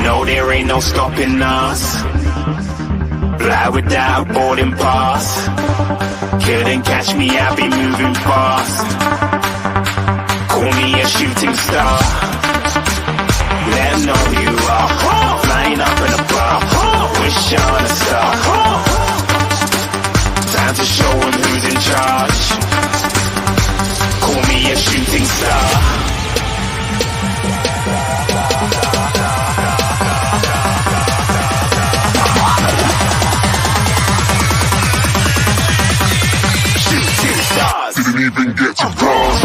No, there ain't no stopping us. Fly without boarding pass. Couldn't catch me, I be moving fast. Call me a shooting star. Let 'em know who you are. Flying up in a bar. Wish on a star. Time to show 'em who's in charge. Call me a shooting star. Shooting stars. Didn't even get to bronze.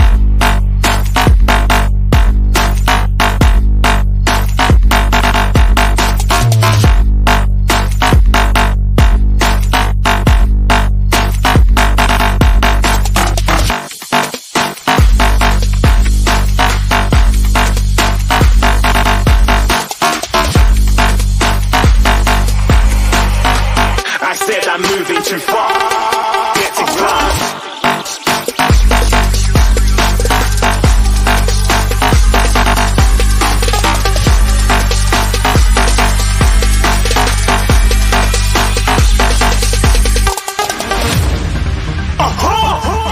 I'm moving too far. Get to class.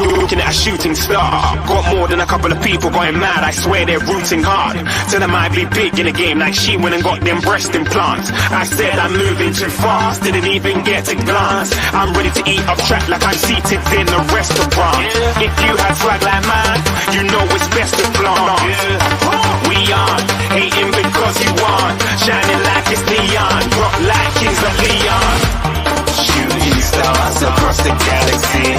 Looking at a shooting star. Got more than a couple of people going mad. I swear they're rooting hard. Tell them I be big in the game like she went and got them breast implants. I said I'm moving too fast. Didn't even get a glance. I'm ready to eat up track like I'm seated in a restaurant. If you had swag like mine, you know it's best to flaunt. We aren't hating because you aren't. Shining like it's neon. Rock like Kings of Leon. Shooting stars across the galaxy.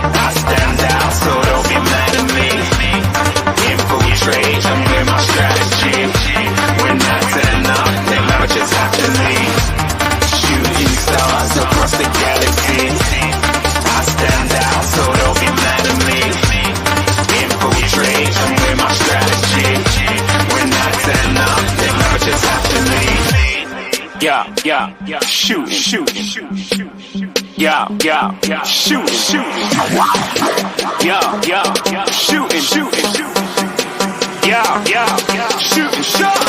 I stand out, so don't be mad at me. Infiltrate, I'm with my strategy. When I turn up, then I just have to leave. Shooting stars across the galaxy. I stand out, so don't be mad at me. Infiltrate, I'm with my strategy. When I turn up, then I just have to leave. Yeah, shoot, yeah, shoot, yeah, shooting, yeah, shooting, shot.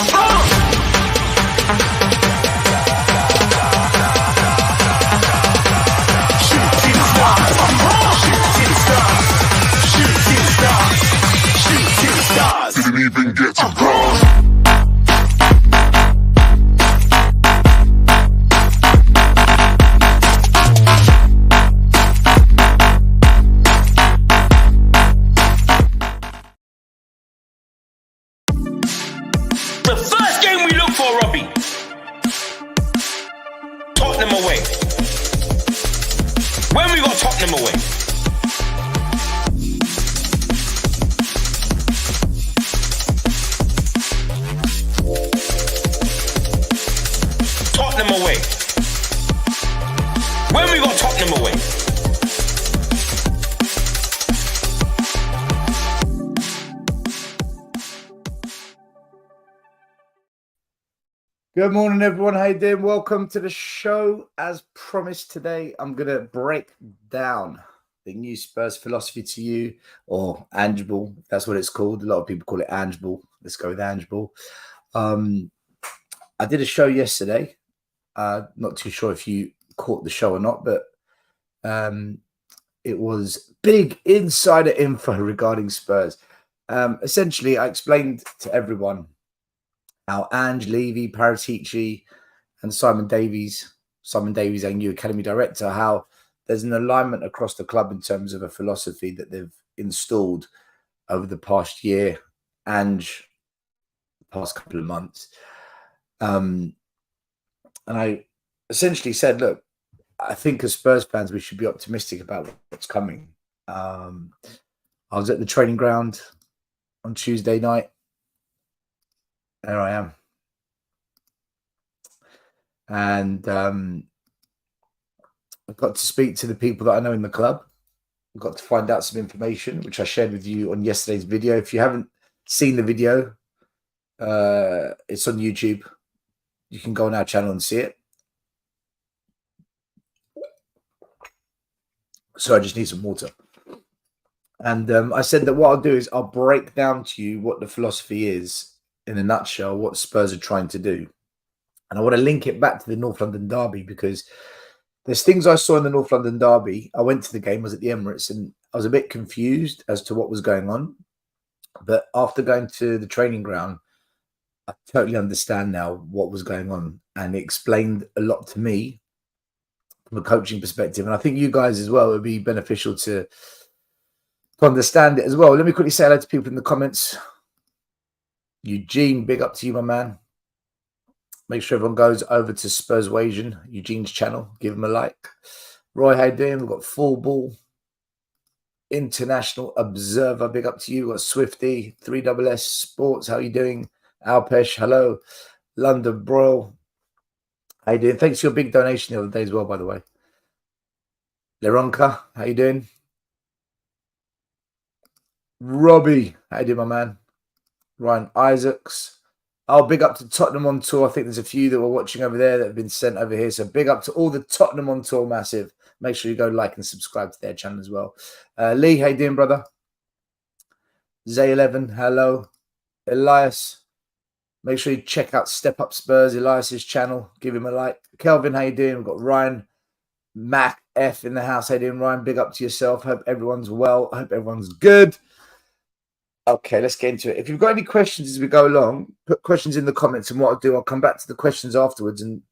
Shooting stars. Didn't even get to bronze. The first game we look for, Robbie. Tottenham away. When we got Tottenham away? Tottenham away. When we got Tottenham away? Good morning, everyone. How you doing? Welcome to the show. As promised today, I'm going to break down the new Spurs philosophy to you, or Angeball. That's what it's called. A lot of people call it Angeball. Let's go with Angeball. I did a show yesterday. Not too sure if you caught the show or not, but it was big insider info regarding Spurs. Essentially, I explained to everyone how Ange, Levy, Paratici, and Simon Davies, our new academy director, how there's an alignment across the club in terms of a philosophy that they've installed over the past year and the past couple of months. And I essentially said, look, I think as Spurs fans, we should be optimistic about what's coming. I was at the training ground on Tuesday night. There I am. And I got to speak to the people that I know in the club. I got to find out some information, which I shared with you on yesterday's video. If you haven't seen the video, it's on YouTube. You can go on our channel and see it. So I just need some water. And I said that what I'll do is I'll break down to you what the philosophy is in a nutshell, what Spurs are trying to do. And I want to link it back to the North London derby, because there's things I saw in the North London derby. I went to the game, I was at the Emirates, and I was a bit confused as to what was going on. But after going to the training ground, I totally understand now what was going on. And it explained a lot to me from a coaching perspective. And I think you guys as well, it would be beneficial to understand it as well. Let me quickly say hello to people in the comments. Eugene, big up to you, my man. Make sure everyone goes over to Spurswasian, Eugene's channel. Give him a like. Roy, how you doing? We've got Full Ball, International Observer. Big up to you. We've got Swifty, 3SS Sports. How you doing? Alpesh, hello. London Broil. How you doing? Thanks for your big donation the other day as well, by the way. Leronka, how you doing? Robbie, how you doing, my man? Ryan Isaacs. Oh, big up to Tottenham on tour. I think there's a few that were watching over there that have been sent over here. So big up to all the Tottenham on tour massive. Make sure you go like and subscribe to their channel as well. Lee, how you doing, brother? Zay11, hello. Elias, make sure you check out Step Up Spurs, Elias's channel. Give him a like. Kelvin, how you doing? We've got Ryan Mac F in the house. How you doing, Ryan? Big up to yourself. Hope everyone's well. I hope everyone's good. Okay, let's get into it. If you've got any questions as we go along, put questions in the comments, and what I'll do, I'll come back to the questions afterwards, and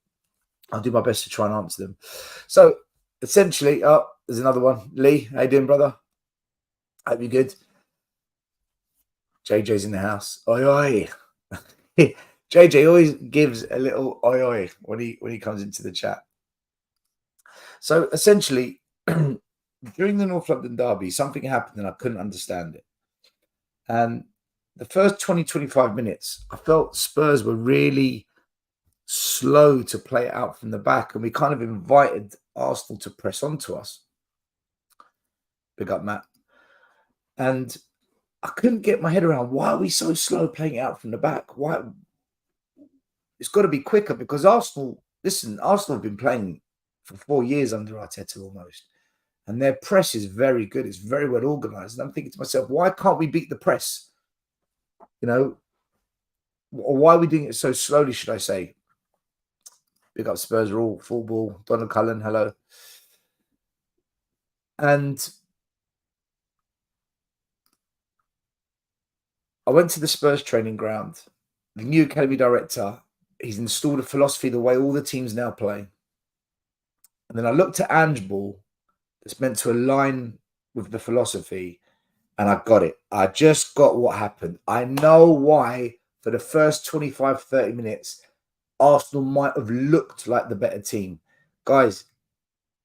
I'll do my best to try and answer them. So, essentially, there's another one. Lee, how you doing, brother? Hope you're good. JJ's in the house. Oi, oi. JJ always gives a little oi, oi when he comes into the chat. So, essentially, during the North London derby, something happened and I couldn't understand it. And the first 20, 25 minutes, I felt Spurs were really slow to play it out from the back. And we kind of invited Arsenal to press onto us. Big up, Matt. And I couldn't get my head around, why are we so slow playing it out from the back? Why? It's got to be quicker, because Arsenal have been playing for 4 years under Arteta almost. And their press is very good. It's very well organised. And I'm thinking to myself, why can't we beat the press? You know, or why are we doing it so slowly, should I say? Big up Spurs are all Full Ball. Donald Cullen, hello. And I went to the Spurs training ground. The new academy director, he's installed a philosophy the way all the teams now play. And then I looked at Ange Ball, that's meant to align with the philosophy, and I got it. I just got what happened. I know why for the first 25, 30 minutes, Arsenal might have looked like the better team. Guys,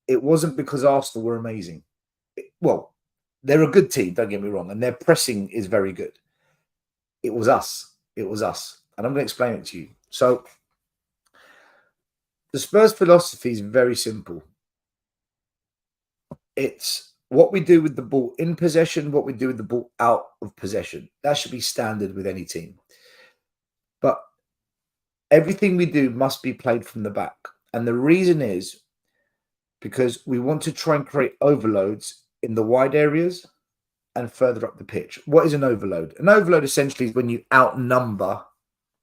it wasn't because Arsenal were amazing. Well, they're a good team, don't get me wrong, and their pressing is very good. It was us. It was us. And I'm going to explain it to you. So, the Spurs philosophy is very simple. It's what we do with the ball in possession, what we do with the ball out of possession. That should be standard with any team. But everything we do must be played from the back. And the reason is because we want to try and create overloads in the wide areas and further up the pitch. What is an overload? An overload essentially is when you outnumber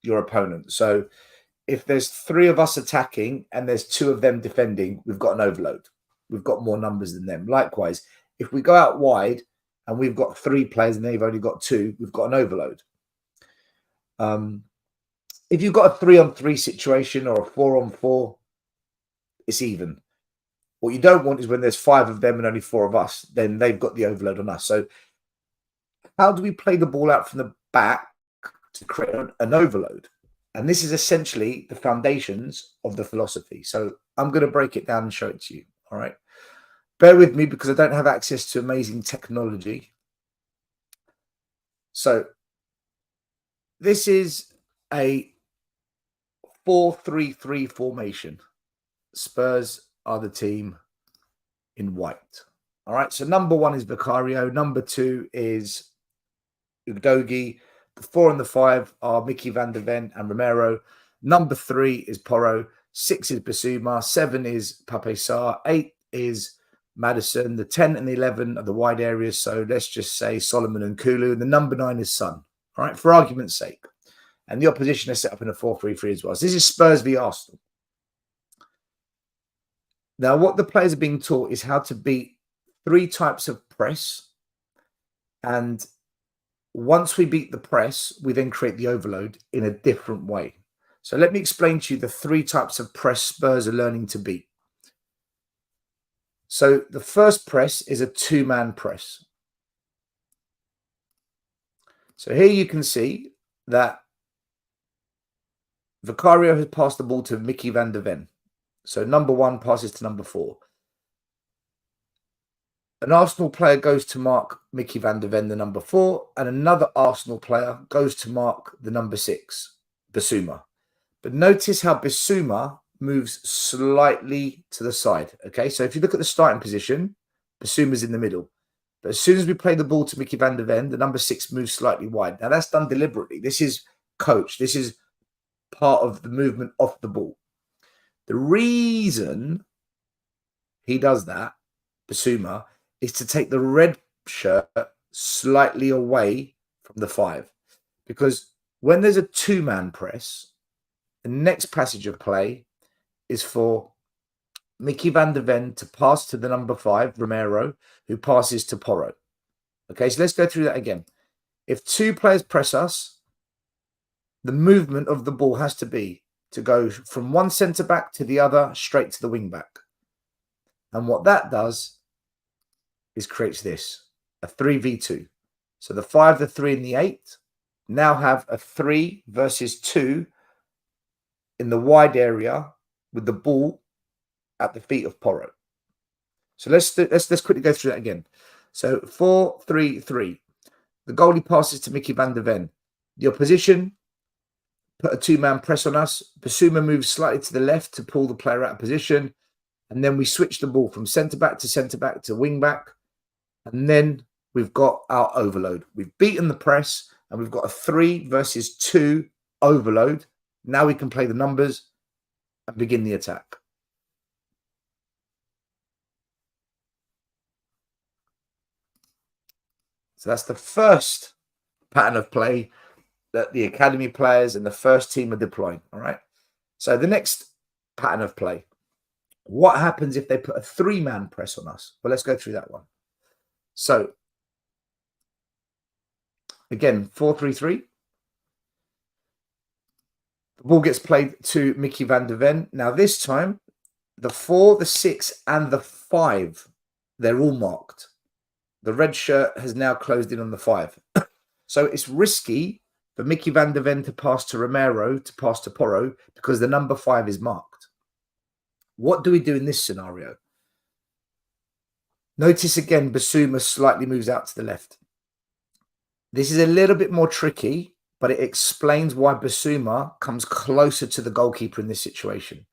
your opponent. So if there's 3 of us attacking and there's 2 of them defending, we've got an overload. We've got more numbers than them. Likewise, if we go out wide and we've got 3 players and they've only got 2, we've got an overload. If you've got a 3-on-3 situation or a 4-on-4, it's even. What you don't want is when there's 5 of them and only 4 of us, then they've got the overload on us. So how do we play the ball out from the back to create an overload? And this is essentially the foundations of the philosophy. So I'm going to break it down and show it to you. All right. Bear with me because I don't have access to amazing technology. So this is a 4-3-3 formation. Spurs are the team in white. All right. So number 1 is Vicario. Number 2 is Udogie. The 4 and the 5 are Mickey van der Ven and Romero. Number 3 is Porro. 6 is Basuma. 7 is Pape Sarr. 8 is Madison. The 10 and the 11 are the wide areas. So let's just say Solomon and Kulu. And the number 9 is Son. All right, for argument's sake. And the opposition is set up in a 4-3-3 as well. So this is Spurs v Arsenal. Now, what the players are being taught is how to beat 3 types of press. And once we beat the press, we then create the overload in a different way. So let me explain to you the 3 types of press Spurs are learning to beat. So the first press is a 2-man press. So here you can see that Vicario has passed the ball to Mickey van der Ven. So number 1 passes to number 4. An Arsenal player goes to mark Mickey van der Ven, the number 4, and another Arsenal player goes to mark the number 6, Bissouma. But notice how Bissouma moves slightly to the side. Okay, so if you look at the starting position, Bissouma's in the middle. But as soon as we play the ball to Mickey van der Ven, the number 6 moves slightly wide. Now that's done deliberately. This is coached. This is part of the movement off the ball. The reason he does that, Bissouma, is to take the red shirt slightly away from the 5. Because when there's a 2-man press, the next passage of play is for Mickey van der Ven to pass to the number 5, Romero, who passes to Porro. Okay, so let's go through that again. If 2 players press us, the movement of the ball has to be to go from one centre-back to the other, straight to the wing-back. And what that does is creates this, a 3v2. So the 5, the 3, and the 8 now have a 3 versus 2 in the wide area with the ball at the feet of Porro. So let's quickly go through that again. So 4-3-3. The goalie passes to Mickey van der Ven. The opposition put a 2-man press on us. Bissouma moves slightly to the left to pull the player out of position. And then we switch the ball from centre-back to wing-back. And then we've got our overload. We've beaten the press and we've got a 3 versus 2 overload. Now we can play the numbers and begin the attack. So that's the first pattern of play that the academy players and the first team are deploying. All right. So the next pattern of play. What happens if they put a 3-man press on us? Well, let's go through that one. So, again, 4-3-3. The ball gets played to Mickey van der Ven. Now, this time, the 4, the 6, and the 5, they're all marked. The red shirt has now closed in on the 5. So, it's risky for Mickey van der Ven to pass to Romero, to pass to Porro, because the number 5 is marked. What do we do in this scenario? Notice again, Bissouma slightly moves out to the left. This is a little bit more tricky, but it explains why Bissouma comes closer to the goalkeeper in this situation.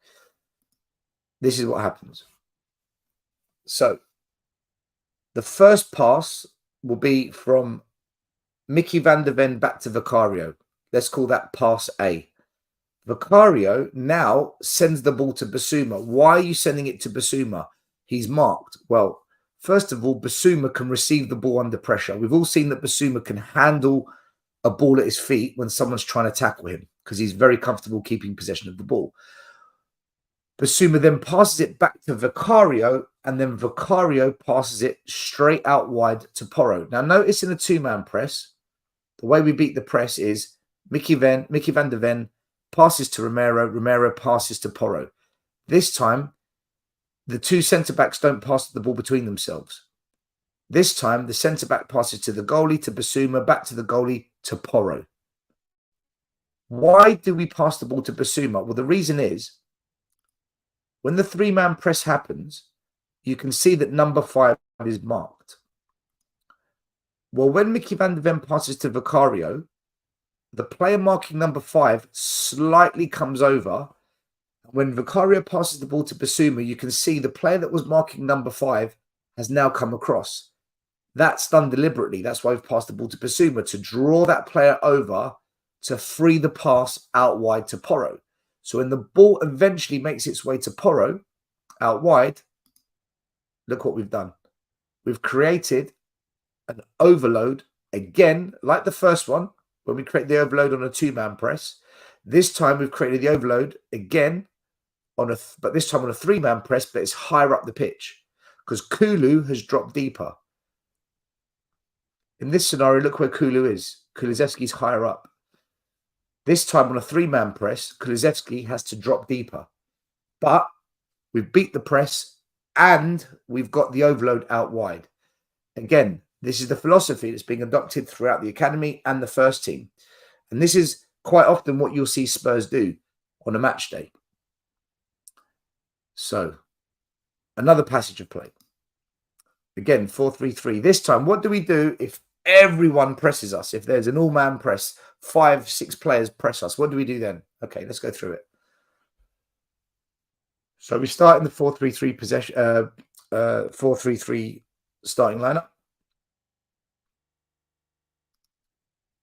This is what happens. So, the first pass will be from Mickey van der Ven back to Vicario. Let's call that pass A. Vicario now sends the ball to Bissouma. Why are you sending it to Bissouma? He's marked. Well, first of all, Bissouma can receive the ball under pressure. We've all seen that Bissouma can handle a ball at his feet when someone's trying to tackle him because he's very comfortable keeping possession of the ball. Bissouma then passes it back to Vicario, and then Vicario passes it straight out wide to Porro. Now, notice in a 2-man press, the way we beat the press is Mickey van der Ven passes to Romero, Romero passes to Porro. This time, the 2 centre-backs don't pass the ball between themselves. This time, the centre-back passes to the goalie, to Bissouma, back to the goalie, to Porro. Why do we pass the ball to Bissouma? Well, the reason is, when the 3-man press happens, you can see that number 5 is marked. Well, when Mickey van der Ven passes to Vicario, the player marking number 5 slightly comes over. When Vicario passes the ball to Bissouma, you can see the player that was marking number 5 has now come across. That's done deliberately. That's why we've passed the ball to Bissouma, to draw that player over to free the pass out wide to Porro. So when the ball eventually makes its way to Porro out wide, look what we've done. We've created an overload, again, like the first one, when we create the overload on a 2-man press. This time we've created the overload again but this time on a 3-man press, but it's higher up the pitch because Kulu has dropped deeper. In this scenario, look where Kulu is. Kulusevski's higher up. This time on a 3-man press, Kulusevski has to drop deeper. But we've beat the press and we've got the overload out wide. Again, this is the philosophy that's being adopted throughout the academy and the first team. And this is quite often what you'll see Spurs do on a match day. So, another passage of play. Again, 4-3-3. This time, what do we do if everyone presses us? If there's an all-man press, 5-6 players press us, what do we do then? Okay, let's go through it. So we start in the 4-3-3 possession, 4-3-3 starting lineup.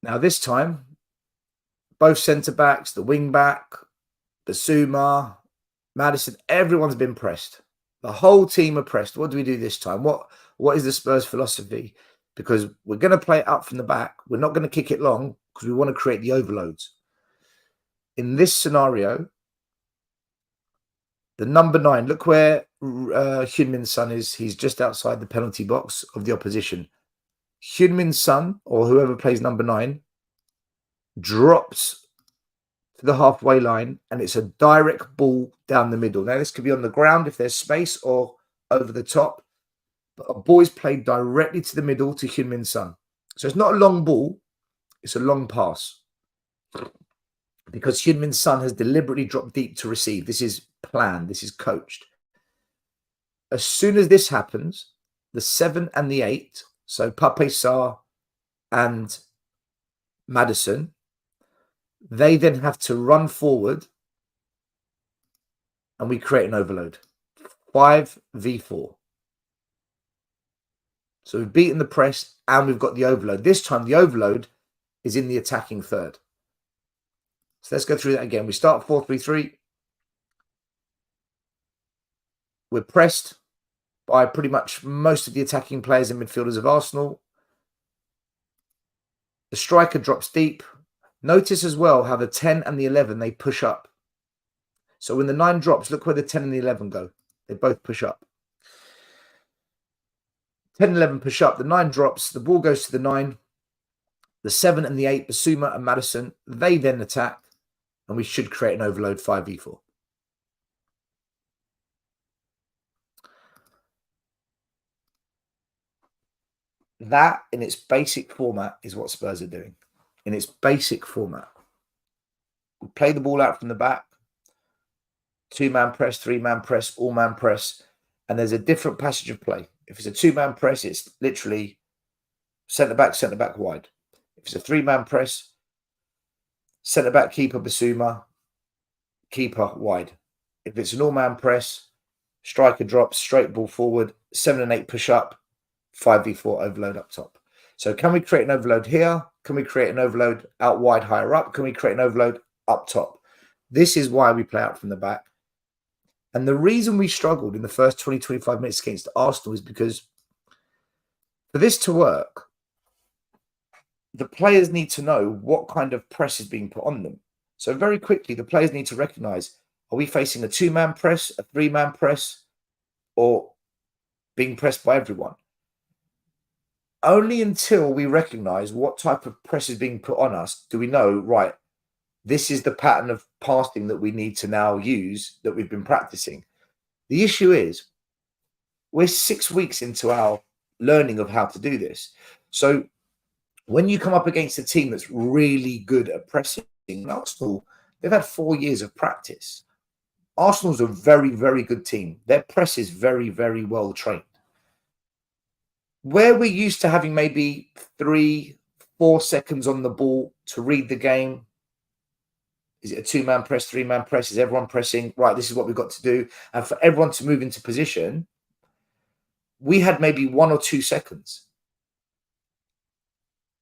Now this time, both centre backs, the wing back, Basuma, Maddison, everyone's been pressed. The whole team are pressed. What do we do this time? What is the Spurs philosophy? Because we're going to play it up from the back. We're not going to kick it long because we want to create the overloads. In this scenario, the number 9, look where Heung-min Son is. He's just outside the penalty box of the opposition. Heung-min Son, or whoever plays number 9, drops to the halfway line, and it's a direct ball down the middle. Now, this could be on the ground if there's space or over the top. But a ball is played directly to the middle to Heung-min Son. So it's not a long ball. It's a long pass. Because Heung-min Son has deliberately dropped deep to receive. This is planned. This is coached. As soon as this happens, the 7 and the 8, so Pape Sarr and Maddison, they then have to run forward and we create an overload. 5v4. So we've beaten the press and we've got the overload. This time the overload is in the attacking third. So let's go through that again. We start 4-3-3. We're pressed by pretty much most of the attacking players and midfielders of Arsenal. The striker drops deep. Notice as well how the 10 and the 11, they push up. So when the 9 drops, look where the 10 and the 11 go. They both push up. 10 and 11 push up. The 9 drops. The ball goes to the 9. The 7 and the 8, Basuma and Maddison, they then attack. And we should create an overload 5v4. That, in its basic format, is what Spurs are doing. In its basic format. We play the ball out from the back. 2-man press, 3-man press, all-man press. And there's a different passage of play. If it's a 2-man press, it's literally centre-back wide. If it's a 3-man press, centre-back, keeper, Basuma, keeper, wide. If it's an all-man press, striker drops, straight ball forward, 7 and 8 push up, 5v4 overload up top. So can we create an overload here? Can we create an overload out wide, higher up? Can we create an overload up top? This is why we play out from the back. And the reason we struggled in the first 20, 25 minutes against Arsenal is because for this to work, the players need to know what kind of press is being put on them. So very quickly, the players need to recognize, are we facing a 2-man press, a 3-man press, or being pressed by everyone? Only until we recognize what type of press is being put on us do we know, right, this is the pattern of passing that we need to now use that we've been practicing. The issue is we're 6 weeks into our learning of how to do this. So when you come up against a team that's really good at pressing, Arsenal, they've had 4 years of practice. Arsenal's a very, very good team. Their press is very, very well trained. Where we're used to having maybe 3-4 seconds on the ball to read the game, is it a 2-man press, 3-man press? Is everyone pressing? Right, this is what we've got to do. And for everyone to move into position, we had maybe 1 or 2 seconds.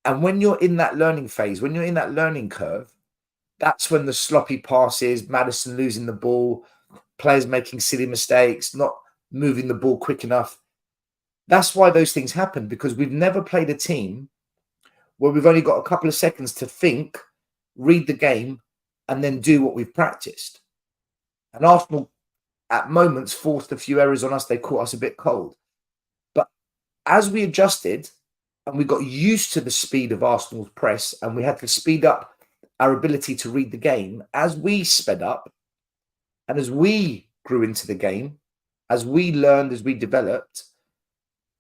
And when you're in that learning phase, when you're in that learning curve, that's when the sloppy passes, Maddison losing the ball, players making silly mistakes, not moving the ball quick enough. That's why those things happen, because we've never played a team where we've only got a couple of seconds to think, read the game, and then do what we've practiced. And Arsenal, at moments, forced a few errors on us. They caught us a bit cold. But as we adjusted and we got used to the speed of Arsenal's press, and we had to speed up our ability to read the game, as we sped up and as we grew into the game, as we learned, as we developed,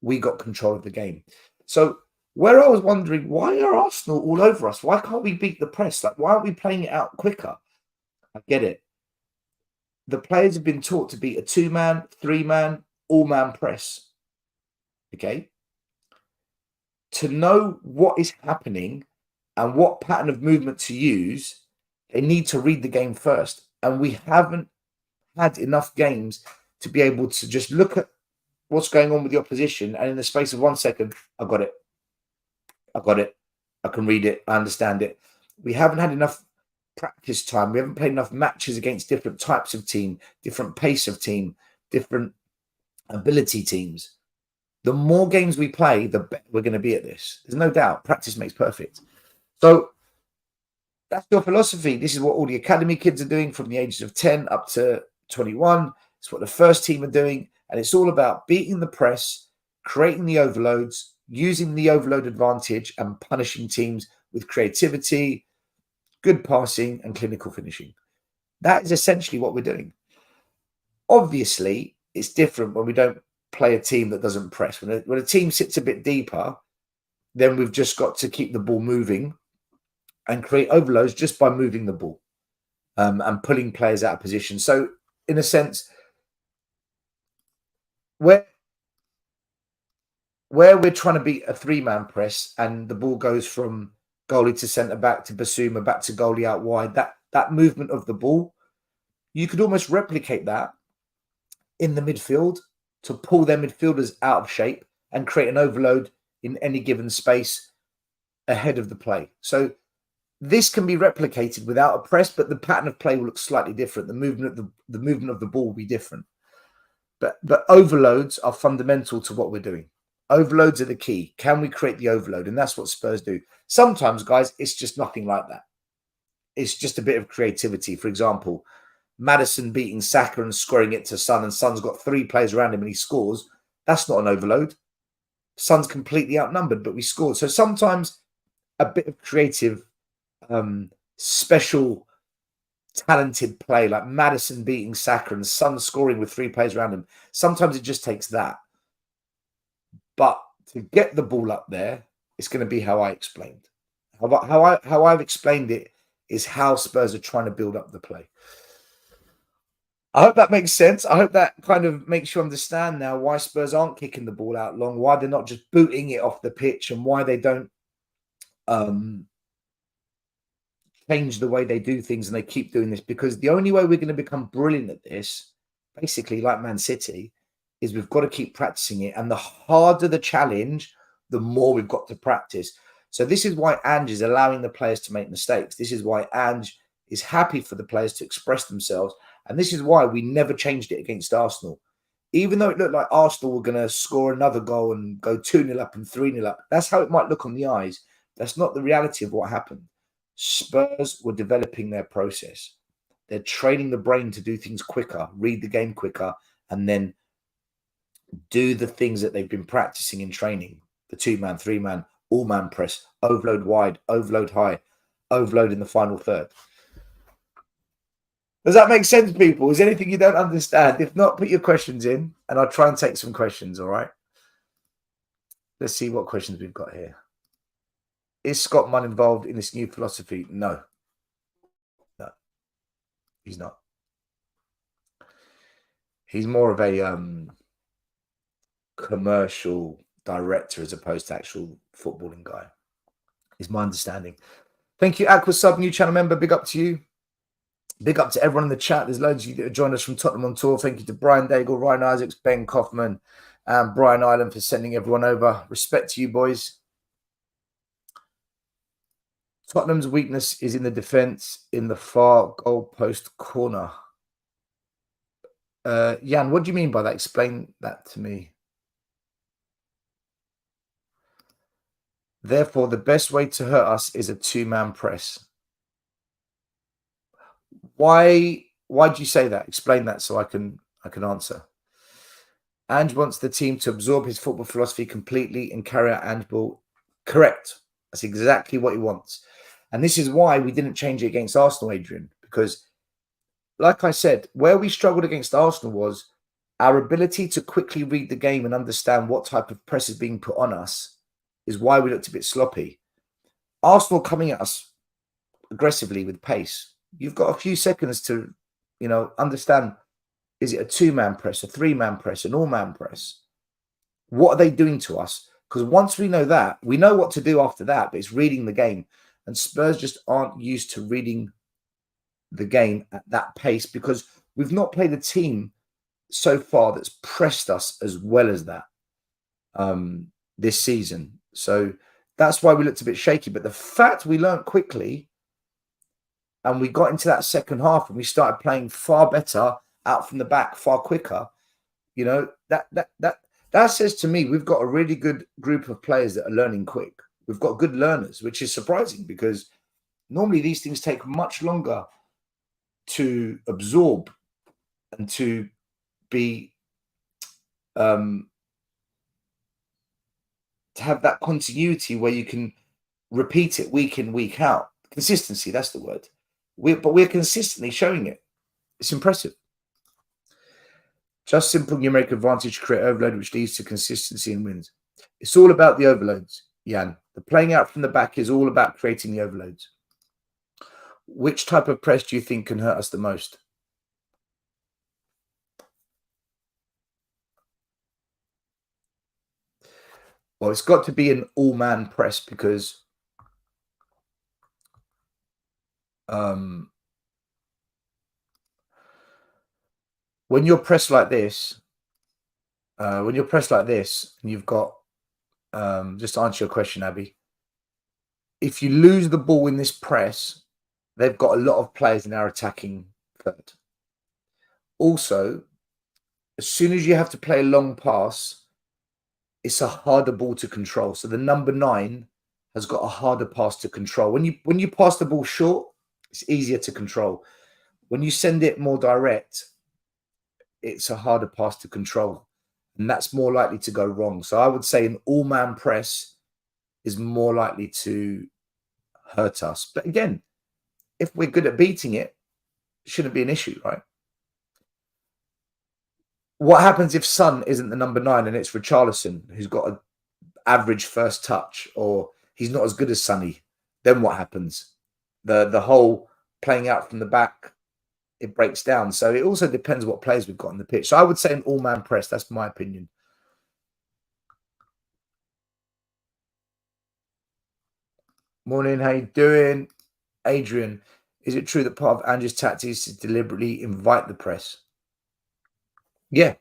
we got control of the game. So where I was wondering, why are Arsenal all over us? Why can't we beat the press? Like, why aren't we playing it out quicker? I get it. The players have been taught to beat a 2-man, 3-man, all-man press. Okay? To know what is happening and what pattern of movement to use, they need to read the game first. And we haven't had enough games to be able to just look at what's going on with the opposition, and in the space of 1 second, I got it. I got it. I can read it. I understand it. We haven't had enough practice time. We haven't played enough matches against different types of team, different pace of team, different ability teams. The more games we play, the better we're going to be at this. There's no doubt. Practice makes perfect. So that's your philosophy. This is what all the academy kids are doing from the ages of 10 up to 21. It's what the first team are doing. And it's all about beating the press, creating the overloads, using the overload advantage, and punishing teams with creativity, good passing, and clinical finishing. That is essentially what we're doing. Obviously, it's different when we don't play a team that doesn't press. When a team sits a bit deeper, then we've just got to keep the ball moving and create overloads just by moving the ball and pulling players out of position. So, in a sense, where we're trying to beat a 3-man press and the ball goes from goalie to centre back to Basuma back to goalie out wide, that movement of the ball, you could almost replicate that in the midfield to pull their midfielders out of shape and create an overload in any given space ahead of the play. So this can be replicated without a press, but the pattern of play will look slightly different. The movement of the ball will be different. But overloads are fundamental to what we're doing. Overloads are the key. Can we create the overload? And that's what Spurs do. Sometimes, guys, it's just nothing like that. It's just a bit of creativity. For example, Maddison beating Saka and scoring it to Son, and Son's got 3 players around him and he scores. That's not an overload. Son's completely outnumbered, but we scored. So sometimes a bit of creative, special, talented play, like Maddison beating Saka and Son scoring with 3 players around him, sometimes it just takes that. But to get the ball up there, it's going to be how I explained. How I've explained it is how Spurs are trying to build up the play. I hope that makes sense. I hope that kind of makes you understand now why Spurs aren't kicking the ball out long, why they're not just booting it off the pitch, and why they don't change the way they do things and they keep doing this. Because the only way we're going to become brilliant at this, basically like Man City, is we've got to keep practicing it. And the harder the challenge, the more we've got to practice. So this is why Ange is allowing the players to make mistakes. This is why Ange is happy for the players to express themselves. And this is why we never changed it against Arsenal. Even though it looked like Arsenal were going to score another goal and go 2-0 up and 3-0 up. That's how it might look on the eyes. That's not the reality of what happened. Spurs were developing their process. They're training the brain to do things quicker, read the game quicker, and then do the things that they've been practicing in training. The 2-man, 3-man, all-man press, overload wide, overload high, overload in the final third. Does that make sense, people? Is there anything you don't understand? If not, put your questions in and I'll try and take some questions, all right? Let's see what questions we've got here. Is Scott Munn involved in this new philosophy? No. No, he's not. He's more of a commercial director as opposed to actual footballing guy, is my understanding. Thank you, Aqua Sub, new channel member. Big up to you. Big up to everyone in the chat. There's loads of you that have joined us from Tottenham on tour. Thank you to Brian Daigle, Ryan Isaacs, Ben Kaufman, and Brian Island for sending everyone over. Respect to you, boys. Tottenham's weakness is in the defence in the far goalpost corner. Jan, what do you mean by that? Explain that to me. Therefore, the best way to hurt us is a two-man press. Why do you say that? Explain that so I can answer. Ange wants the team to absorb his football philosophy completely and carry out Ange ball. Correct. That's exactly what he wants. And this is why we didn't change it against Arsenal, Adrian, because like I said, where we struggled against Arsenal was our ability to quickly read the game and understand what type of press is being put on us is why we looked a bit sloppy. Arsenal coming at us aggressively with pace. You've got a few seconds to, understand, is it a two-man press, a three-man press, an all-man press? What are they doing to us? Because once we know that, we know what to do after that, but it's reading the game. And Spurs just aren't used to reading the game at that pace because we've not played a team so far that's pressed us as well as that this season. So that's why we looked a bit shaky. But the fact we learned quickly and we got into that second half and we started playing far better out from the back, far quicker, that says to me we've got a really good group of players that are learning quick. We've got good learners, which is surprising because normally these things take much longer to absorb and to be to have that continuity where you can repeat it week in, week out. Consistency, that's the word. But we're consistently showing it. It's impressive. Just simple numeric advantage create overload, which leads to consistency and wins. It's all about the overloads, Jan. The playing out from the back is all about creating the overloads. Which type of press do you think can hurt us the most? Well, it's got to be an all-man press because when you're pressed like this, and you've got, just to answer your question, Abby, if you lose the ball in this press, they've got a lot of players in our attacking third. Also, as soon as you have to play a long pass, it's a harder ball to control. So the number 9 has got a harder pass to control. When you pass the ball short, it's easier to control. When you send it more direct, it's a harder pass to control. And that's more likely to go wrong. So I would say an all-man press is more likely to hurt us. But again, if we're good at beating it, it shouldn't be an issue, right? What happens if Son isn't the number 9 and it's Richarlison who's got an average first touch or he's not as good as Sonny? Then what happens? The whole playing out from the back, it breaks down. So it also depends what players we've got on the pitch. So I would say an all-man press. That's my opinion. Morning, how you doing? Adrian, is it true that part of Ange's tactics is to deliberately invite the press? Yeah.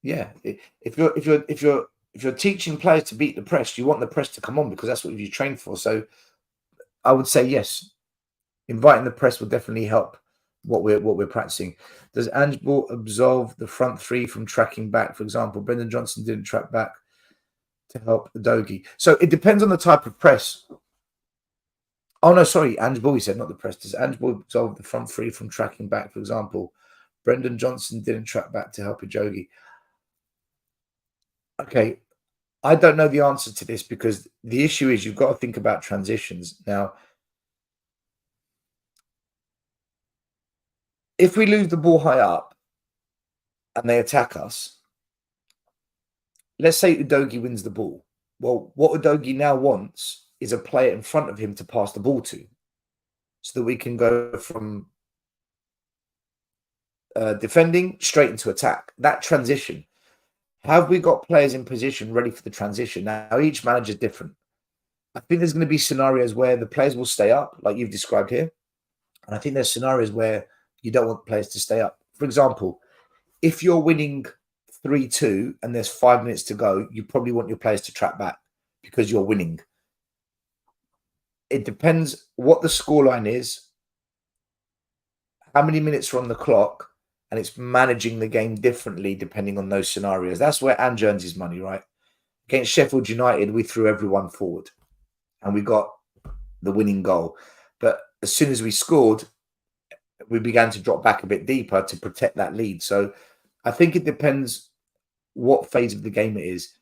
If you're teaching players to beat the press, you want the press to come on because that's what you train for. So I would say yes. Inviting the press will definitely help what we're practicing. Does Ange ball absolve the front 3 from tracking back? For example, Brendan Johnson didn't track back to help Udogie. So it depends on the type of press. Oh no, sorry, Ange ball, he said, not the press. Does Ange ball absolve the front 3 from tracking back? For example, Brendan Johnson didn't track back to help Udogie. Okay, I don't know the answer to this because the issue is you've got to think about transitions. Now, if we lose the ball high up and they attack us, let's say Udogie wins the ball. Well, what Udogie now wants is a player in front of him to pass the ball to so that we can go from defending straight into attack. That transition. Have we got players in position ready for the transition? Now, each manager is different. I think there's going to be scenarios where the players will stay up, like you've described here. And I think there's scenarios where you don't want players to stay up. For example, if you're winning 3-2 and there's 5 minutes to go, you probably want your players to track back because you're winning. It depends what the scoreline is, how many minutes are on the clock, and it's managing the game differently depending on those scenarios. That's where Ange earns his money, right? Against Sheffield United, we threw everyone forward. and we got the winning goal. But as soon as we scored, we began to drop back a bit deeper to protect that lead. So I think it depends what phase of the game it is.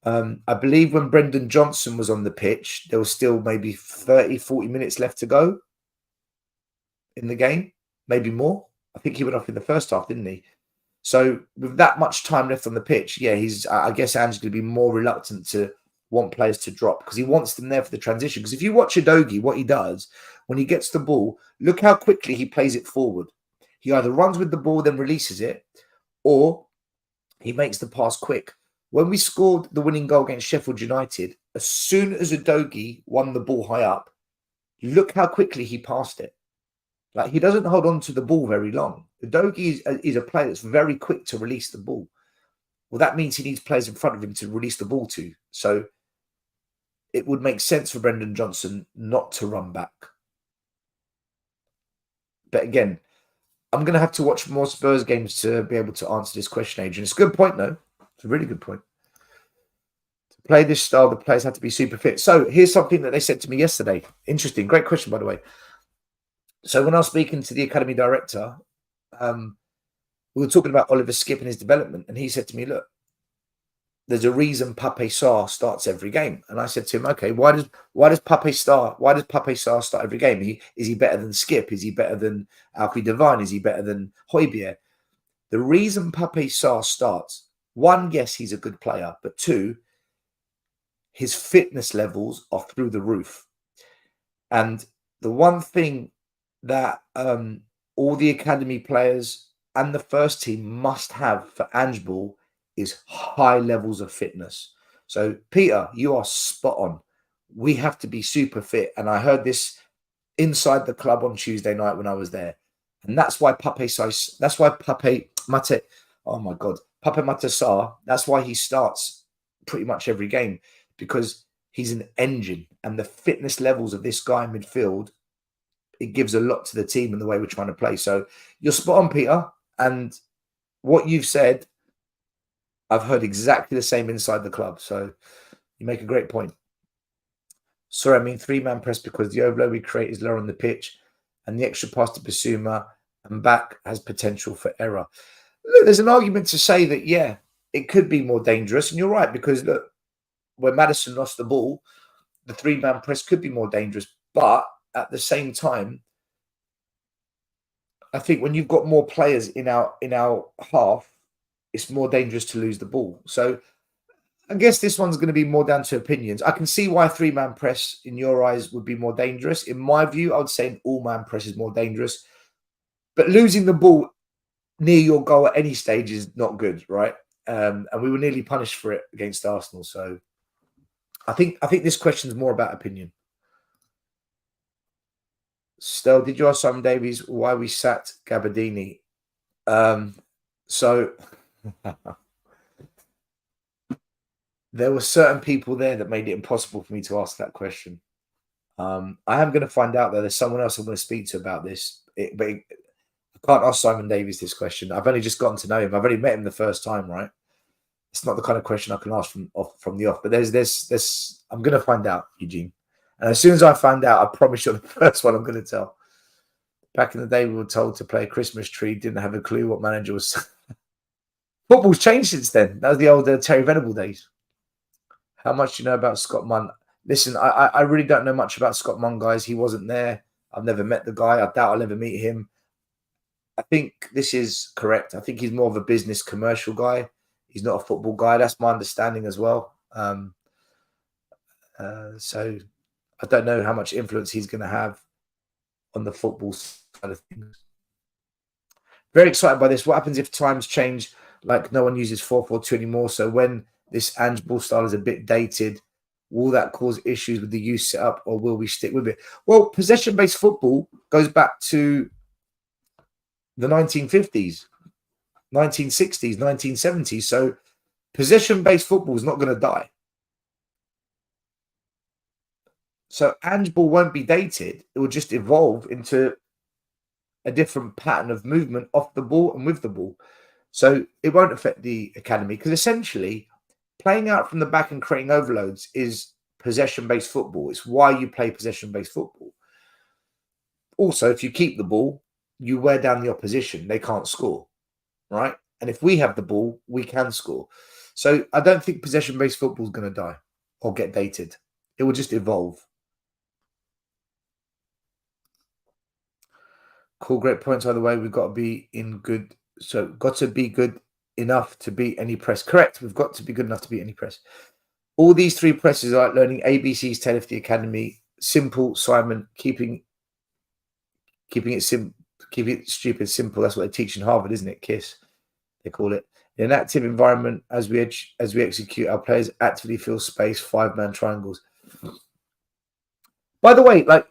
I believe when Brendan Johnson was on the pitch, there was still maybe 30, 40 minutes left to go in the game, maybe more. I think he went off in the first half, didn't he? So with that much time left on the pitch, yeah, I guess Ange's going to be more reluctant to want players to drop because he wants them there for the transition. Because if you watch Udogie, what he does when he gets the ball, look how quickly he plays it forward. He either runs with the ball, then releases it, or he makes the pass quick. When we scored the winning goal against Sheffield United, as soon as Udogie won the ball high up, look how quickly he passed it. Like, he doesn't hold on to the ball very long. Udogie is a player that's very quick to release the ball. Well, that means he needs players in front of him to release the ball to. So it would make sense for Brendan Johnson not to run back. But again, I'm going to have to watch more Spurs games to be able to answer this question, Adrian. It's a good point, though. It's a really good point. To play this style, the players have to be super fit. So here's something that they said to me yesterday. Interesting. Great question, by the way. So when I was speaking to the academy director, we were talking about Oliver Skipp and his development. And he said to me, look, there's a reason Pape Sarr starts every game. And I said to him, okay, why does Pape Sarr start every game? Is he better than Skipp? Is he better than Alfie Devine? Is he better than Højbjerg? The reason Pape Sarr starts, one, yes, he's a good player, but two, his fitness levels are through the roof. And the one thing that all the academy players and the first team must have for Ange Ball is high levels of fitness. So, Peter, you are spot on. We have to be super fit. And I heard this inside the club on Tuesday night when I was there. And that's why Pape Mate Sarr, that's why he starts pretty much every game, because he's an engine. And the fitness levels of this guy in midfield, it gives a lot to the team and the way we're trying to play. So you're spot on, Peter. And what you've said, I've heard exactly the same inside the club. So you make a great point. Sorry, I mean three-man press because the overload we create is lower on the pitch and the extra pass to Basuma and back has potential for error. Look, there's an argument to say that, yeah, it could be more dangerous. And you're right, because look, when Maddison lost the ball, the three-man press could be more dangerous. But at the same time, I think when you've got more players in our half, it's more dangerous to lose the ball. So I guess this one's going to be more down to opinions. I can see why three-man press in your eyes would be more dangerous. In my view, I would say an all-man press is more dangerous. But losing the ball near your goal at any stage is not good, right? And we were nearly punished for it against Arsenal. So I think this question is more about opinion. Stel, did you ask Simon Davies why we sat Gabardini? So there were certain people there that made it impossible for me to ask that question. I am going to find out that there's someone else I'm going to speak to about this. I can't ask Simon Davies this question. I've only just gotten to know him. I've only met him the first time, right? It's not the kind of question I can ask from the off. But there's I'm going to find out, Eugene. And as soon as I find out, I promise you're the first one I'm going to tell. Back in the day, we were told to play a Christmas tree. Didn't have a clue what manager was. Football's changed since then. That was the old Terry Venable days. How much do you know about Scott Munn? Listen, I really don't know much about Scott Munn, guys. He wasn't there. I've never met the guy. I doubt I'll ever meet him. I think this is correct. I think he's more of a business commercial guy. He's not a football guy. That's my understanding as well. So I don't know how much influence he's going to have on the football side of things. Very excited by this. What happens if times change, like no one uses 4-4-2 anymore? So when this Ange Ball style is a bit dated, will that cause issues with the youth setup, or will we stick with it? Well, possession-based football goes back to the 1950s, 1960s, 1970s. So possession-based football is not going to die. So Ange Ball won't be dated. It will just evolve into a different pattern of movement off the ball and with the ball. So it won't affect the academy, because essentially playing out from the back and creating overloads is possession-based football. It's why you play possession-based football. Also, if you keep the ball, you wear down the opposition. They can't score, right? And if we have the ball, we can score. So I don't think possession-based football is going to die or get dated. It will just evolve. Cool, great points either way. We've got to be in good. So got to be good enough to beat any press. Correct. We've got to be good enough to beat any press. All these three presses are like learning ABC's Tale of the Academy. Simple, Simon, keeping it simple, keeping it stupid simple. That's what they teach in Harvard, isn't it? KISS, they call it. In an active environment, as we execute, our players actively fill space, 5-man triangles. By the way, like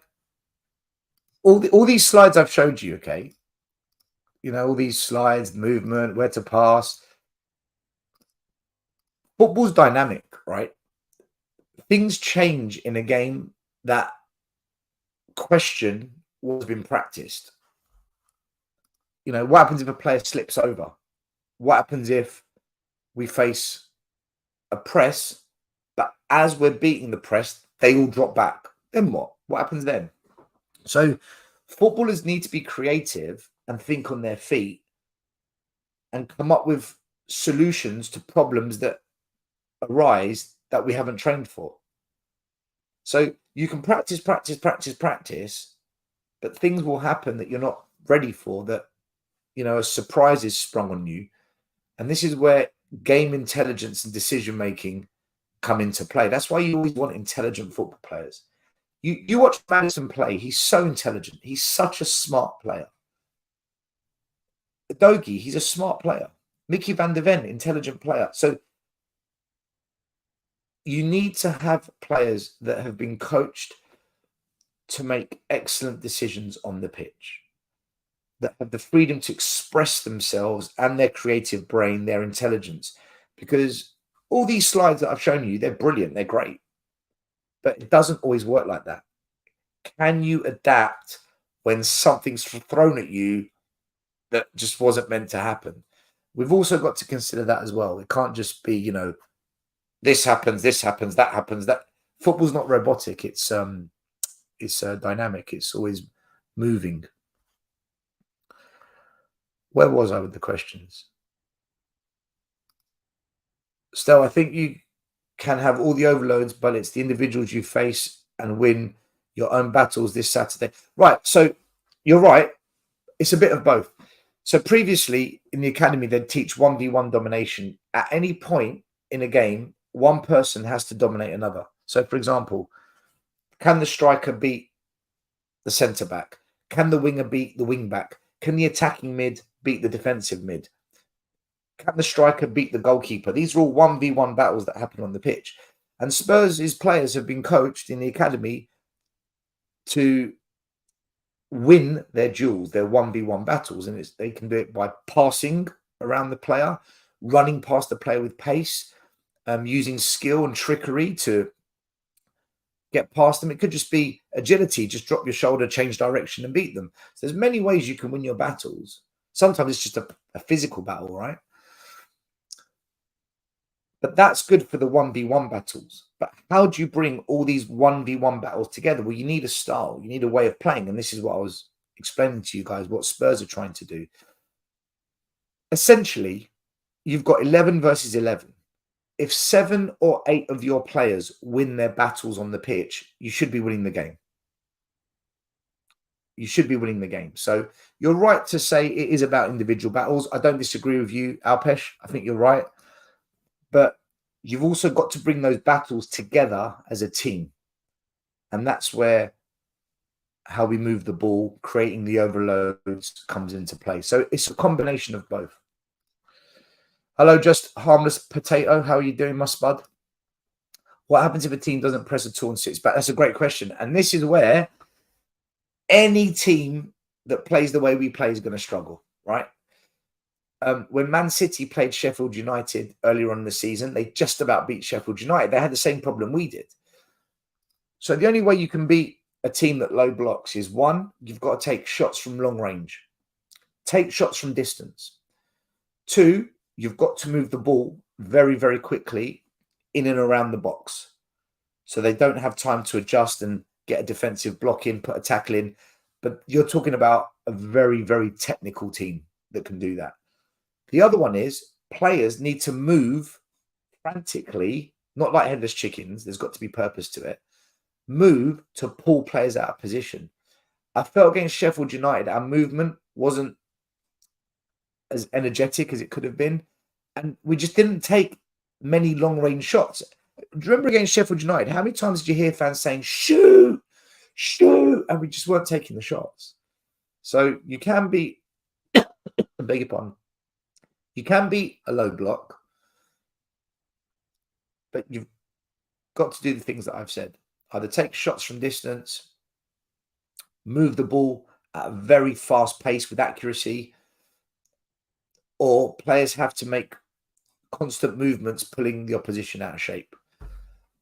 all these slides I've showed you, okay? You know, all these slides, movement, where to pass. Football's dynamic, right? Things change in a game that question what's been practiced. You know, what happens if a player slips over? What happens if we face a press, but as we're beating the press, they all drop back? Then what? What happens then? So footballers need to be creative and think on their feet and come up with solutions to problems that arise that we haven't trained for. So you can practice, but things will happen that you're not ready for, that, you know, a surprise is sprung on you. And this is where game intelligence and decision making come into play. That's why you always want intelligent football players. You watch Madison play, he's so intelligent. He's such a smart player. Dogie, he's a smart player. Mickey van der Ven, intelligent player. So you need to have players that have been coached to make excellent decisions on the pitch, that have the freedom to express themselves and their creative brain, their intelligence. Because all these slides that I've shown you, they're brilliant, they're great. But it doesn't always work like that. Can you adapt when something's thrown at you that just wasn't meant to happen? We've also got to consider that as well. It can't just be, you know, this happens, that happens. That football's not robotic. It's dynamic. It's always moving. Where was I with the questions? Stel, I think you can have all the overloads, but it's the individuals you face and win your own battles this Saturday. Right. So you're right. It's a bit of both. So previously in the academy, they'd teach 1v1 domination. At any point in a game, one person has to dominate another. So, for example, can the striker beat the centre back? Can the winger beat the wing back? Can the attacking mid beat the defensive mid? Can the striker beat the goalkeeper? These are all 1v1 battles that happen on the pitch. And Spurs' players have been coached in the academy to win their duels, their 1v1 battles. And they can do it by passing around the player, running past the player with pace, using skill and trickery to get past them. It could just be agility, just drop your shoulder, change direction and beat them. So there's many ways you can win your battles. Sometimes it's just a physical battle, right? But that's good for the 1v1 battles. But how do you bring all these 1v1 battles together? Well, you need a style, you need a way of playing. And this is what I was explaining to you guys, what Spurs are trying to do. Essentially, you've got 11 versus 11. If 7 or 8 of your players win their battles on the pitch, you should be winning the game. You should be winning the game. So you're right to say it is about individual battles. I don't disagree with you, Alpesh. I think you're right. But you've also got to bring those battles together as a team. And that's where how we move the ball, creating the overloads comes into play. So it's a combination of both. Hello, just harmless potato. How are you doing, my spud? What happens if a team doesn't press at all and sits back? That's a great question. And this is where any team that plays the way we play is going to struggle, right? When Man City played Sheffield United earlier on in the season, they just about beat Sheffield United. They had the same problem we did. So the only way you can beat a team that low blocks is, one, you've got to take shots from long range. Take shots from distance. 2, you've got to move the ball very, very quickly in and around the box. so they don't have time to adjust and get a defensive block in, put a tackle in. But you're talking about a very, very technical team that can do that. The other one is players need to move frantically, not like headless chickens. There's got to be purpose to it. Move to pull players out of position. I felt against Sheffield United, our movement wasn't as energetic as it could have been. And we just didn't take many long-range shots. Do you remember against Sheffield United, how many times did you hear fans saying, shoot, shoot? And we just weren't taking the shots. So you can be, I beg your pardon, you can be a low block, but you've got to do the things that I've said. Either take shots from distance, move the ball at a very fast pace with accuracy, or players have to make constant movements pulling the opposition out of shape.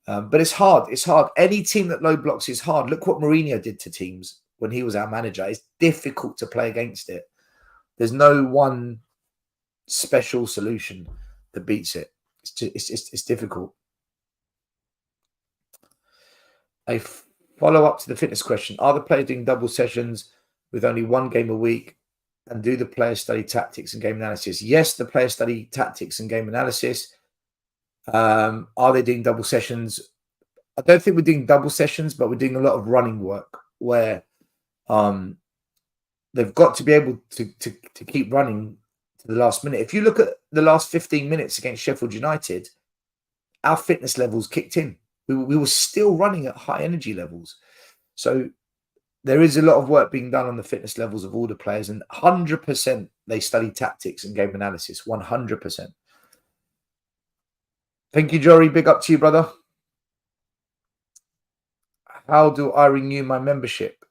But it's hard. It's hard. Any team that low blocks is hard. Look what Mourinho did to teams when he was our manager. It's difficult to play against it. There's no one special solution that beats it. It's difficult. A follow-up to the fitness question. Are the players doing double sessions with only one game a week? And do the players study tactics and game analysis? Yes, the players study tactics and game analysis. Are they doing double sessions? I don't think we're doing double sessions, but we're doing a lot of running work where they've got to be able to keep running to the last minute. If you look at the last 15 minutes against Sheffield United, our fitness levels kicked in. We were still running at high energy levels. So there is a lot of work being done on the fitness levels of all the players, and 100% they study tactics and game analysis, 100%. Thank you, Jory. Big up to you, brother. How do I renew my membership?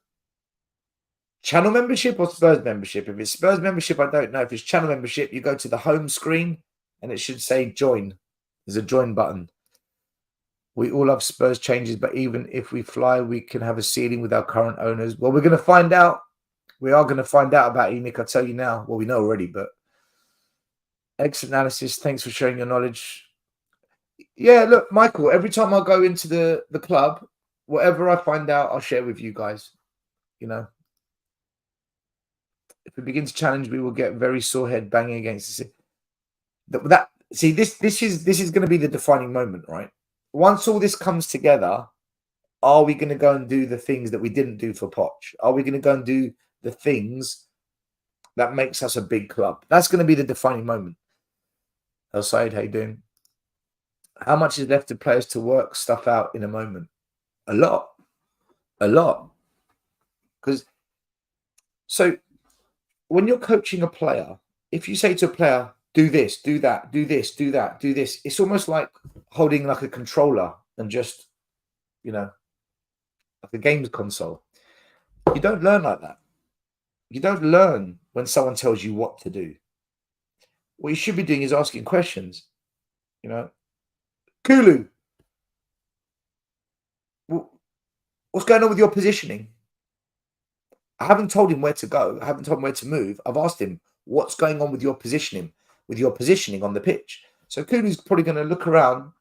Channel membership or Spurs membership? If it's Spurs membership, I don't know. If it's channel membership, you go to the home screen and it should say join. There's a join button. We all have Spurs changes, but even if we fly, we can have a ceiling with our current owners. Well, we're going to find out. We are going to find out about Nick. I'll tell you now. Well, we know already, but excellent analysis. Thanks for sharing your knowledge. Yeah, look, Michael, every time I go into the club, whatever I find out, I'll share with you guys. You know, if we begin to challenge, we will get very sore head banging against the See, this is going to be the defining moment, right? Once all this comes together, are we going to go and do the things that we didn't do for Poch? Are we going to go and do the things that makes us a big club? That's going to be the defining moment. El Said, how you doing? How much is left to players to work stuff out in a moment? A lot. A lot. Because, so when you're coaching a player, if you say to a player, do this, do that, do this, do that, do this, it's almost like holding like a controller and just, you know, like a games console. You don't learn like that. You don't learn when someone tells you what to do. What you should be doing is asking questions. You know, Kulu, what's going on with your positioning? I haven't told him where to go. I haven't told him where to move. I've asked him, what's going on with your positioning on the pitch? So Kulu's probably going to look around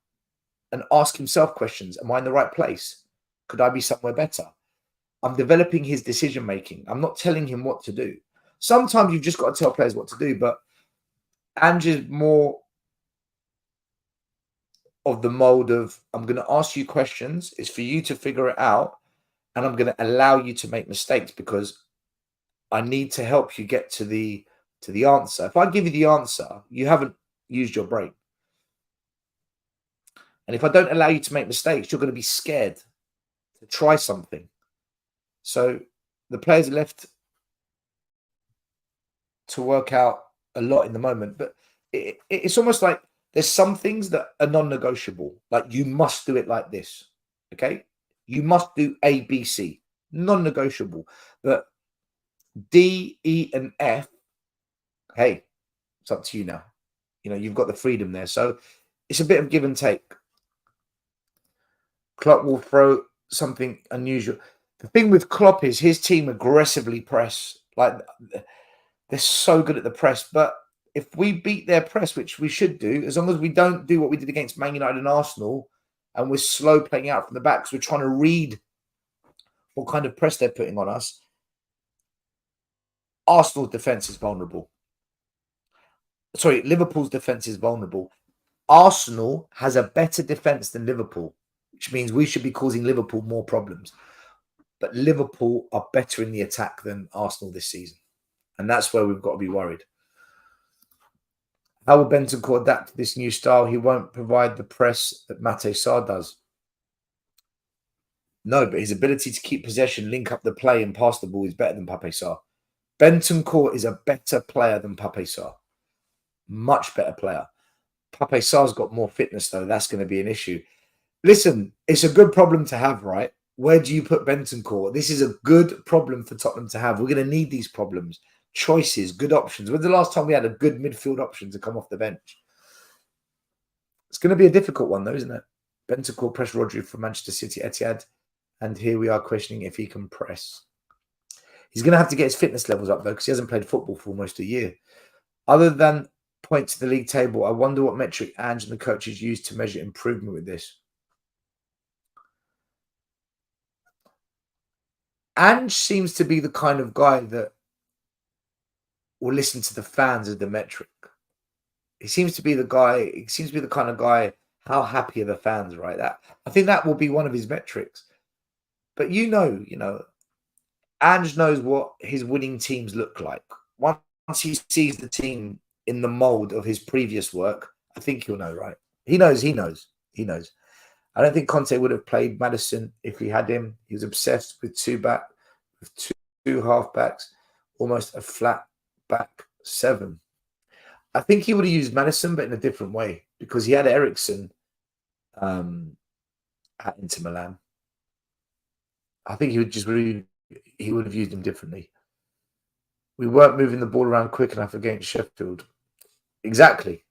and ask himself questions. Am I in the right place? Could I be somewhere better? I'm developing his decision making. I'm not telling him what to do. Sometimes you've just got to tell players what to do, but Ange is more of the mold of, I'm going to ask you questions. It's for you to figure it out. And I'm going to allow you to make mistakes because I need to help you get to the answer. If I give you the answer, you haven't used your brain. And if I don't allow you to make mistakes, you're going to be scared to try something. So the players are left to work out a lot in the moment. But it's almost like there's some things that are non-negotiable. Like you must do it like this. Okay? You must do A, B, C. Non-negotiable. But D, E, and F, hey, it's up to you now. You know, you've got the freedom there. So it's a bit of give and take. Klopp will throw something unusual. The thing with Klopp is his team aggressively press. Like, they're so good at the press. But if we beat their press, which we should do, as long as we don't do what we did against Man United and Arsenal and we're slow playing out from the back because we're trying to read what kind of press they're putting on us. Arsenal's defence is vulnerable. Sorry, Liverpool's defence is vulnerable. Arsenal has a better defence than Liverpool, which means we should be causing Liverpool more problems. But Liverpool are better in the attack than Arsenal this season. And that's where we've got to be worried. How will Bentancur adapt to this new style? He won't provide the press that Mate Sarr does. No, but his ability to keep possession, link up the play and pass the ball is better than Pape Sarr. Bentancur is a better player than Pape Sarr. Much better player. Pape Sarr's got more fitness, though. That's going to be an issue. Listen, it's a good problem to have, right? Where do you put Bentancur? This is a good problem for Tottenham to have. We're going to need these problems. Choices, good options. When's the last time we had a good midfield option to come off the bench? It's going to be a difficult one, though, isn't it? Bentancur pressed Rodri from Manchester City, Etihad. And here we are questioning if he can press. He's going to have to get his fitness levels up, though, because he hasn't played football for almost a year. Other than points to the league table, I wonder what metric Ange and the coaches use to measure improvement with this. Ange seems to be the kind of guy that will listen to the fans as the metric. He seems to be the guy, he seems to be the kind of guy, how happy are the fans, right? I think that will be one of his metrics. But you know, Ange knows what his winning teams look like. Once he sees the team in the mold of his previous work, I think he'll know, right? He knows. I don't think Conte would have played Maddison if he had him. He was obsessed with two half backs, almost a flat back seven. I think he would have used Maddison, but in a different way, because he had Eriksen at Inter Milan. I think he would have used him differently. We weren't moving the ball around quick enough against Sheffield. Exactly.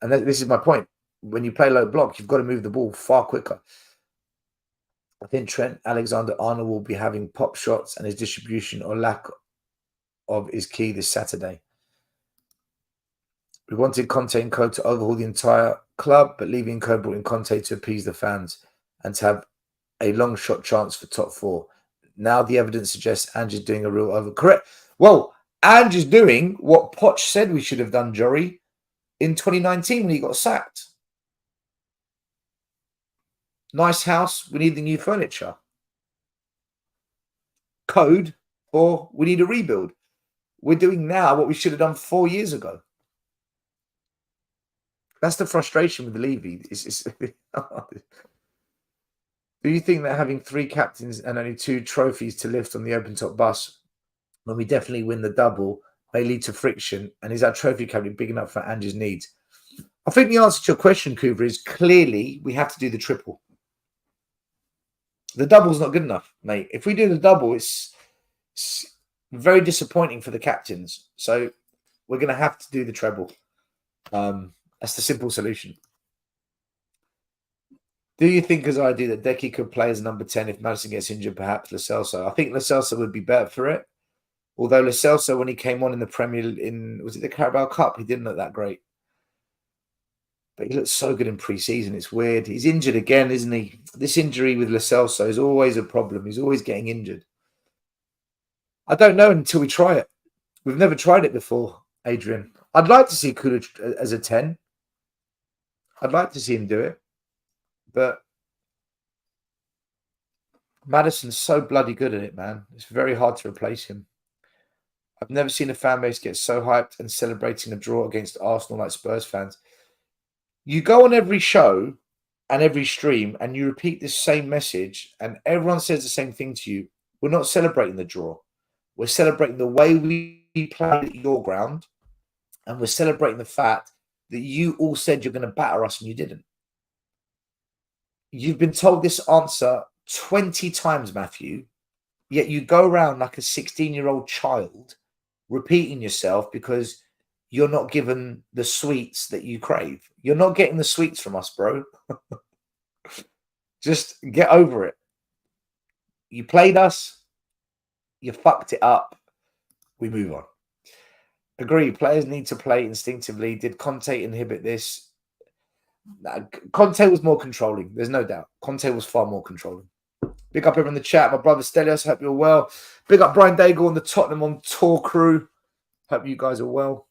And this is my point. When you play low block, you've got to move the ball far quicker. I think Trent Alexander-Arnold will be having pop shots, and his distribution or lack of is key this Saturday. We wanted Conte and Co to overhaul the entire club, but leaving Co brought in Conte to appease the fans and to have a long shot chance for top four. Now the evidence suggests Ange is doing a real overcorrect. Well, Ange is doing what Poch said we should have done, Jory, in 2019 when he got sacked. Nice house, we need the new furniture. Code, or we need a rebuild. We're doing now what we should have done 4 years ago. That's the frustration with Levy. Do you think that having 3 captains and only 2 trophies to lift on the open-top bus when we definitely win the double may lead to friction? And is our trophy cabinet big enough for Ange's needs? I think the answer to your question, Kuva, is clearly we have to do the triple. The double's not good enough, mate. If we do the double, it's very disappointing for the captains. So we're going to have to do the treble. That's the simple solution. Do you think, as I do, that Decky could play as number 10 if Maddison gets injured, perhaps Lo Celso? I think Lo Celso would be better for it. Although Lo Celso, when he came on in the Premier, was it the Carabao Cup? He didn't look that great. But he looked so good in pre-season. It's weird. He's injured again, isn't he? This injury with Lo Celso is always a problem. He's always getting injured. I don't know until we try it. We've never tried it before, Adrian. I'd like to see Kula as a 10. I'd like to see him do it. But Maddison's so bloody good at it, man. It's very hard to replace him. I've never seen a fan base get so hyped and celebrating a draw against Arsenal like Spurs fans. You go on every show and every stream and you repeat this same message and everyone says the same thing to you. We're not celebrating the draw. We're celebrating the way we played at your ground, and we're celebrating the fact that you all said you're going to batter us and you didn't. You've been told this answer 20 times, Matthew, yet you go around like a 16-year-old child repeating yourself because you're not given the sweets that you crave. You're not getting the sweets from us, bro. Just get over it. You played us. You fucked it up. We move on. Agree. Players need to play instinctively. Did Conte inhibit this? Conte was more controlling. There's no doubt. Conte was far more controlling. Big up everyone in the chat. My brother Stelios, hope you're well. Big up Brian Daigle and the Tottenham on tour crew. Hope you guys are well.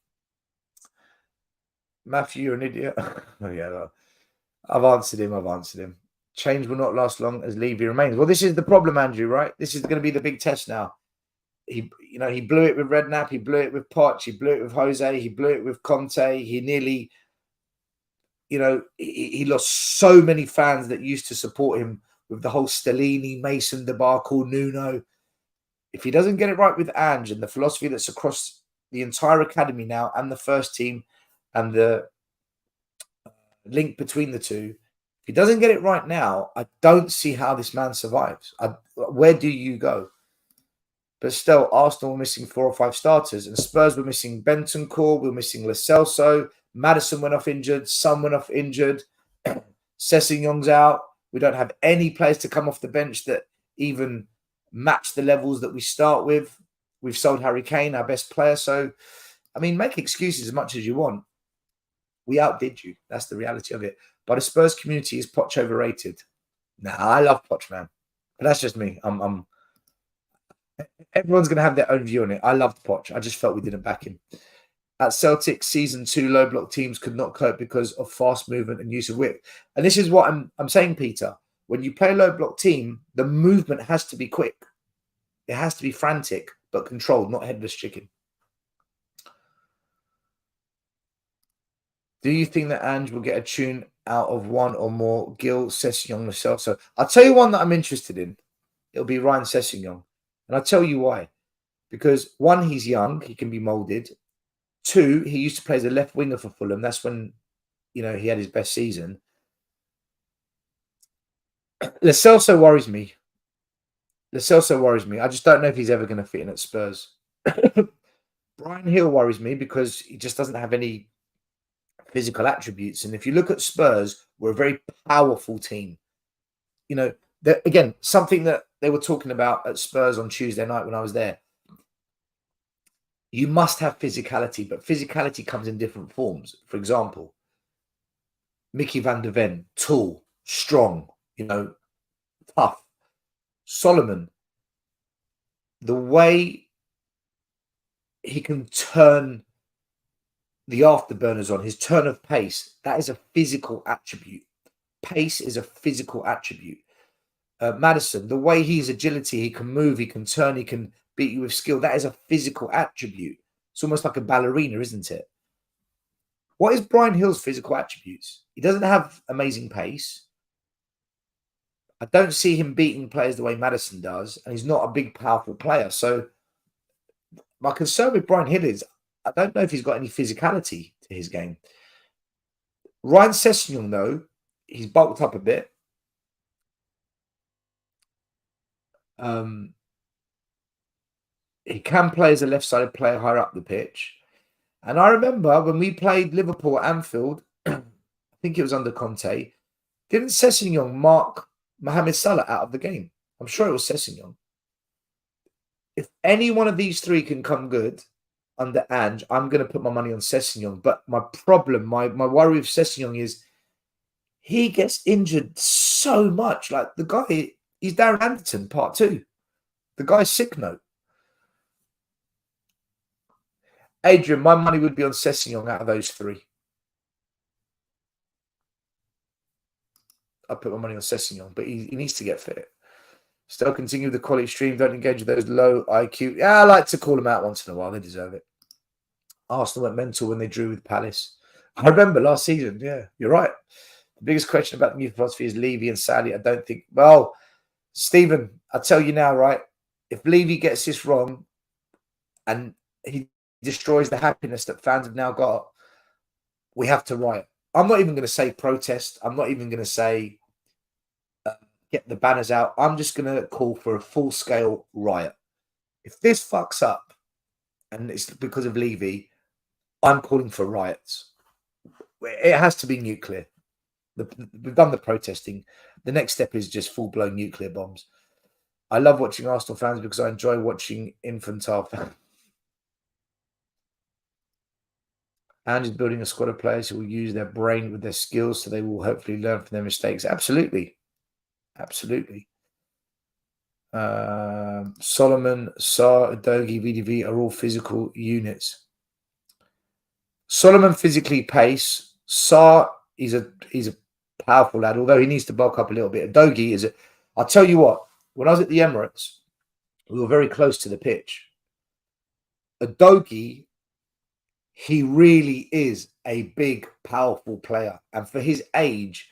Matthew, you're an idiot. Oh, yeah, no. I've answered him. Change will not last long as Levy remains. Well, this is the problem, Andrew, right? This is going to be the big test now. He blew it with Redknapp. He blew it with Poch. He blew it with Jose. He blew it with Conte. He nearly, he lost so many fans that used to support him with the whole Stellini, Mason debacle, Nuno. If he doesn't get it right with Ange and the philosophy that's across the entire academy now and the first team and the link between the two, if he doesn't get it right now, I don't see how this man survives. Where do you go? But still, Arsenal were missing 4 or 5 starters, and Spurs were missing Bentancur, we were missing Lo Celso, Maddison went off injured, Son went off injured, Sessegnon's out. We don't have any players to come off the bench that even match the levels that we start with. We've sold Harry Kane, our best player. So, I mean, make excuses as much as you want. We outdid you. That's the reality of it. But the Spurs community is Poch overrated. Nah, I love Poch, man. But that's just me. Everyone's going to have their own view on it. I loved Poch. I just felt we didn't back him. At Celtic, season 2, low block teams could not cope because of fast movement and use of whip. And this is what I'm saying, Peter. When you play a low block team, the movement has to be quick. It has to be frantic, but controlled, not headless chicken. Do you think that Ange will get a tune out of one or more Gil, Sessegnon, Lo Celso? I'll tell you one that I'm interested in. It'll be Ryan Sessegnon. And I'll tell you why. Because 1, he's young. He can be moulded. 2, he used to play as a left winger for Fulham. That's when, he had his best season. Lo Celso worries me. I just don't know if he's ever going to fit in at Spurs. Brian Hill worries me because he just doesn't have any physical attributes. And if you look at Spurs, we're a very powerful team. Again, something that they were talking about at Spurs on Tuesday night when I was there. You must have physicality, but physicality comes in different forms. For example, Mickey van der Ven, tall, strong, tough. Solomon, the way he can turn the afterburners on, his turn of pace, that is a physical attribute. Pace is a physical attribute. Maddison, the way he's agility, he can move, he can turn, he can beat you with skill. That is a physical attribute. It's almost like a ballerina, isn't it? What is Brian Hill's physical attributes? He doesn't have amazing pace. I don't see him beating players the way Maddison does, and he's not a big, powerful player. So my concern with Brian Hill is I don't know if he's got any physicality to his game. Ryan Sessegnon, though, he's bulked up a bit. He can play as a left-sided player higher up the pitch. And I remember when we played Liverpool at Anfield, I think it was under Conte, didn't Sessegnon mark Mohamed Salah out of the game? I'm sure it was Sessegnon. If any one of these 3 can come good under Ange, I'm going to put my money on Sessegnon. But my problem, my worry with Sessegnon is he gets injured so much. Like the guy, he's Darren Anderton, part 2. The guy's sick note. Adrian, my money would be on Sessegnon out of those 3. I put my money on Sessegnon, but he needs to get fit. Still continue with the quality stream. Don't engage with those low IQ. Yeah, I like to call them out once in a while. They deserve it. Arsenal went mental when they drew with Palace. I remember last season. Yeah, you're right. The biggest question about the new philosophy is Levy and Sally. I don't think. Well, Stephen, I'll tell you now, right? If Levy gets this wrong and he destroys the happiness that fans have now got, we have to riot. I'm not even going to say protest. I'm not even going to say get the banners out. I'm just going to call for a full-scale riot. If this fucks up and it's because of Levy, I'm calling for riots. It has to be nuclear. We've done the protesting. The next step is just full-blown nuclear bombs. I love watching Arsenal fans because I enjoy watching infantile fans. And is building a squad of players who will use their brain with their skills, so they will hopefully learn from their mistakes. Absolutely. Absolutely. Solomon, Sar, Dogi, VDV are all physical units. Solomon physically pace. Sar he's a powerful lad, although he needs to bulk up a little bit. Dogi is I'll tell you what, when I was at the Emirates, we were very close to the pitch. Dogi, he really is a big, powerful player. And for his age,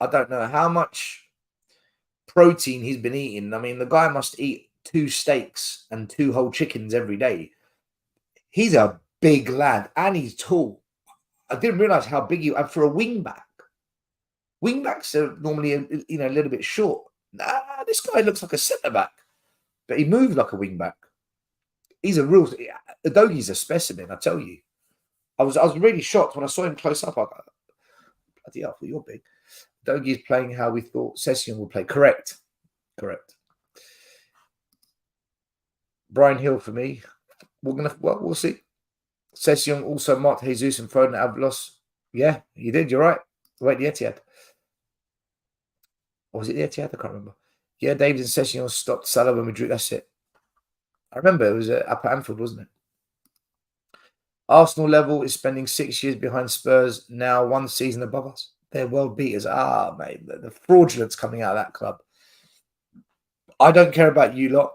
I don't know how much protein he's been eating. I mean, the guy must eat 2 steaks and 2 whole chickens every day. He's a big lad and he's tall. I didn't realize how big he and for a wingback. Wingbacks are normally a little bit short. Nah, this guy looks like a centre back, but he moves like a wingback. He's a real Adogi's a specimen, I tell you. I was really shocked when I saw him close up. I go, bloody hell, you're big. Dogi's playing how we thought Session would play. Correct. Brian Hill for me. We'll see. Session also marked Jesus and Foden at Avalos. Yeah, you did. You're right. Wait, the Etihad. Or was it the Etihad? I can't remember. Yeah, David and Session stopped Salah when we drew. That's it. I remember it was up at Anfield, wasn't it? Arsenal level is spending 6 years behind Spurs, now 1 season above us. They're world beaters. Mate, the fraudulence coming out of that club. I don't care about you lot,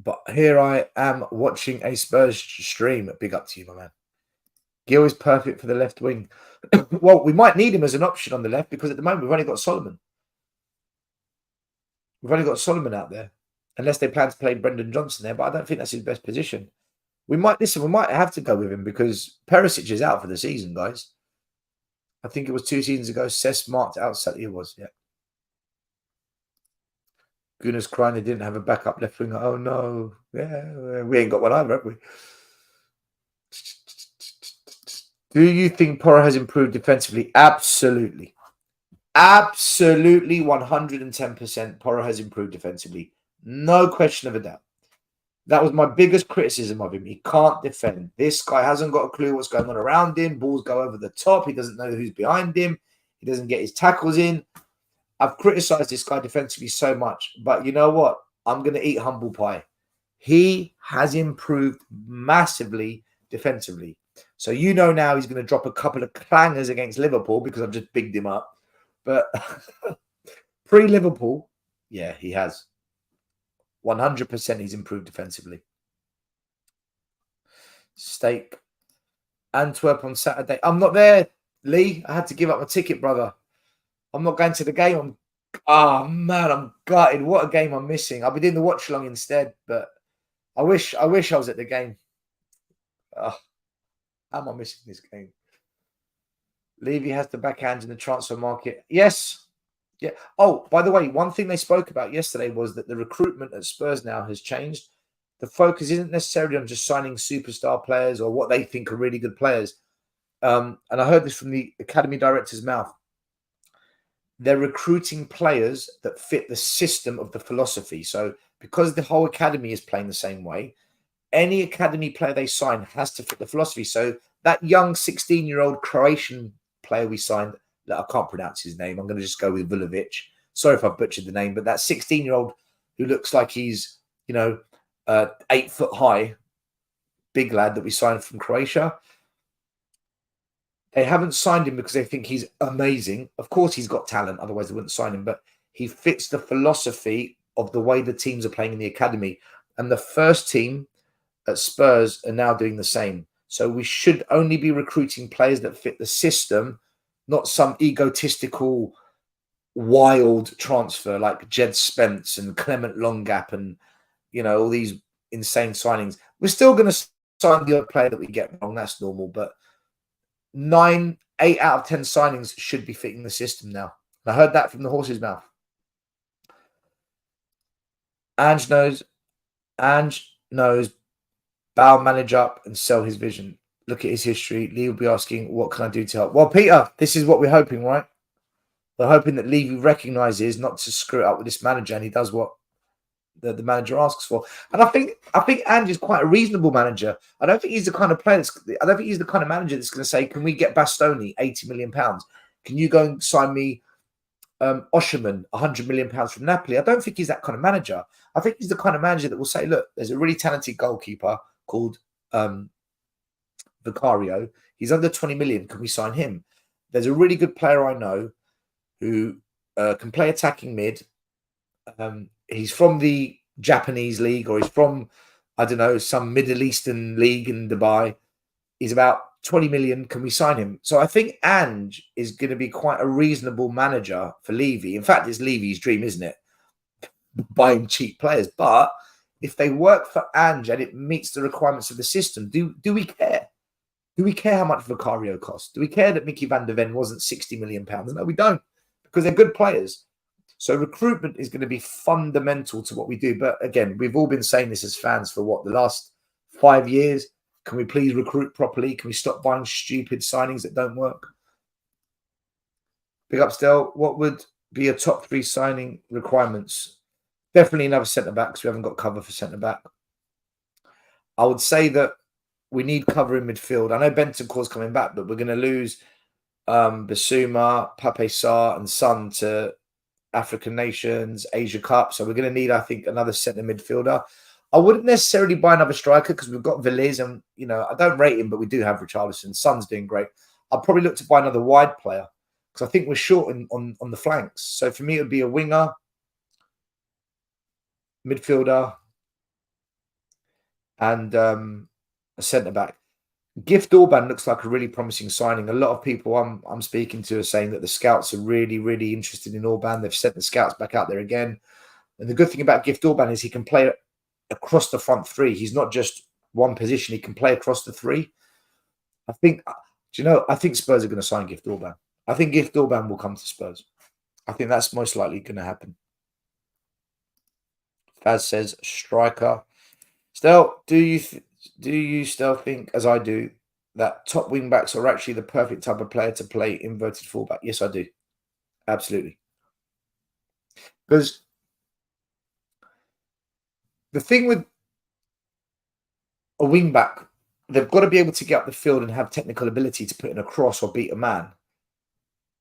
but here I am watching a Spurs stream. Big up to you, my man. Gil is perfect for the left wing. Well, we might need him as an option on the left because at the moment we've only got Solomon. We've only got Solomon out there, unless they plan to play Brendan Johnson there, but I don't think that's his best position. We might have to go with him because Perisic is out for the season, guys. I think it was 2 seasons ago. Cess marked out. Saturday it was, yeah. Gunnar's crying they didn't have a backup left winger. Oh no. Yeah, we ain't got one either, have we? Do you think Porro has improved defensively? Absolutely. Absolutely 110% Porro has improved defensively. No question of a doubt. That was my biggest criticism of him. He can't defend. This guy hasn't got a clue what's going on around him. Balls go over the top. He doesn't know who's behind him. He doesn't get his tackles in. I've criticized this guy defensively so much. But you know what? I'm going to eat humble pie. He has improved massively defensively. So you know now he's going to drop a couple of clangers against Liverpool because I've just bigged him up. But pre-Liverpool, yeah, he has. 100% he's improved defensively. Steak. Antwerp on Saturday. I'm not there, Lee. I had to give up my ticket, brother. I'm not going to the game. I'm gutted. What a game I'm missing. I'll be doing the watch along instead, but I wish I was at the game. How am I missing this game? Levy has the backhand in the transfer market. Yes. Yeah. Oh, by the way, one thing they spoke about yesterday was that the recruitment at Spurs now has changed. The focus isn't necessarily on just signing superstar players or what they think are really good players. And I heard this from the academy director's mouth. They're recruiting players that fit the system of the philosophy. So because the whole academy is playing the same way, any academy player they sign has to fit the philosophy. So that young 16-year-old Croatian player we signed, that I can't pronounce his name. I'm going to just go with Vulovic. Sorry if I butchered the name, but that 16-year-old who looks like he's, 8 foot high, big lad that we signed from Croatia. They haven't signed him because they think he's amazing. Of course, he's got talent. Otherwise, they wouldn't sign him. But he fits the philosophy of the way the teams are playing in the academy. And the first team at Spurs are now doing the same. So we should only be recruiting players that fit the system, not some egotistical, wild transfer like Jed Spence and Clement Longap and, all these insane signings. We're still going to sign the other player that we get wrong. That's normal. But 8 out of 10 signings should be fitting the system now. I heard that from the horse's mouth. Ange knows, bow manage up and sell his vision. Look at his history. Lee will be asking, what can I do to help? Well, Peter, this is what we're hoping, right? We're hoping that Levy recognises not to screw it up with this manager and he does what the manager asks for. And I think Ange is quite a reasonable manager. I don't think he's the kind of player. I don't think he's the kind of manager that's going to say, "Can we get Bastoni £80 million? Can you go and sign me Osherman £100 million from Napoli?" I don't think he's that kind of manager. I think he's the kind of manager that will say, "Look, there's a really talented goalkeeper called Vicario. He's under 20 million. Can we sign him? There's a really good player I know who can play attacking mid. He's from the Japanese league, or he's from, I don't know, some Middle Eastern league in Dubai. He's about 20 million. Can we sign him?" So I think Ange is going to be quite a reasonable manager for Levy. In fact, it's Levy's dream, isn't it? Buying cheap players. But if they work for Ange and it meets the requirements of the system, do we care? Do we care how much Vicario costs? Do we care that Mickey van der Ven wasn't £60 million? No, we don't, because they're good players. So recruitment is going to be fundamental to what we do. But again, we've all been saying this as fans for what, the last 5 years? Can we please recruit properly? Can we stop buying stupid signings that don't work? Big up, Stel. What would be a top 3 signing requirements? Definitely another centre-back, because we haven't got cover for centre-back. I would say that we need cover in midfield. I know Bentancur's coming back, but we're going to lose Bissouma, Pape Sarr and Son to African Nations, Asia Cup. So we're going to need, I think, another centre midfielder. I wouldn't necessarily buy another striker because we've got Veliz and, you know, I don't rate him, but we do have Richarlison. Son's doing great. I'll probably look to buy another wide player because I think we're short on the flanks. So for me, it would be a winger, midfielder, and a centre-back. Gift Orban looks like a really promising signing. A lot of people I'm speaking to are saying that the scouts are really, really interested in Orban. They've sent the scouts back out there again. And the good thing about Gift Orban is he can play across the front three. He's not just one position. He can play across the three. I think, I think Spurs are going to sign Gift Orban. I think Gift Orban will come to Spurs. I think that's most likely going to happen. Faz says striker. Stel, do you still think, as I do, that top wing backs are actually the perfect type of player to play inverted fullback? Yes, I do. Absolutely. Because the thing with a wing back, they've got to be able to get up the field and have technical ability to put in a cross or beat a man.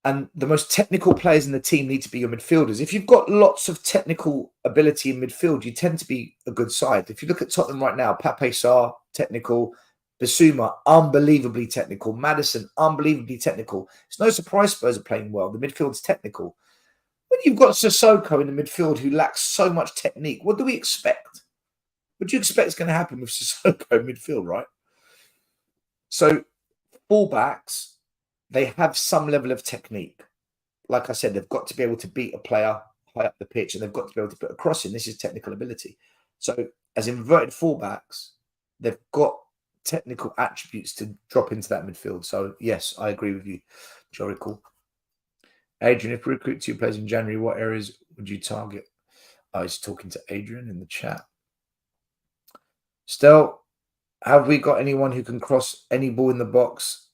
And the most technical players in the team need to be your midfielders. If you've got lots of technical ability in midfield, you tend to be a good side. If you look at Tottenham right now, Pape Sarr, technical. Bissouma, unbelievably technical. Maddison, unbelievably technical. It's no surprise Spurs are playing well. The midfield's technical. When you've got Sissoko in the midfield who lacks so much technique, what do we expect? What do you expect is going to happen with Sissoko in midfield, right? So, fullbacks, they have some level of technique. Like I said, they've got to be able to beat a player high up the pitch and they've got to be able to put a cross in. This is technical ability. So as inverted fullbacks, they've got technical attributes to drop into that midfield. So yes, I agree with you, Jorical. Adrian, if we recruit 2 players in January, what areas would you target? I was talking to Adrian in the chat. Stel, have we got anyone who can cross any ball in the box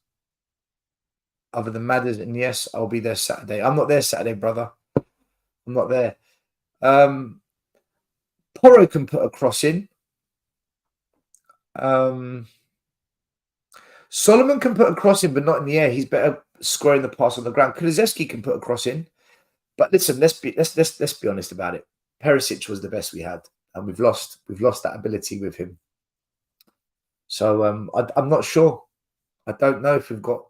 other than Madders? And yes, I'll be there Saturday. I'm not there Saturday, brother. I'm not there. Porro can put a cross in. Solomon can put a cross in, but not in the air. He's better squaring the pass on the ground. Kulusevski can put a cross in. But listen, let's be honest about it. Perisic was the best we had, and we've lost that ability with him. So I'm not sure. I don't know if we've got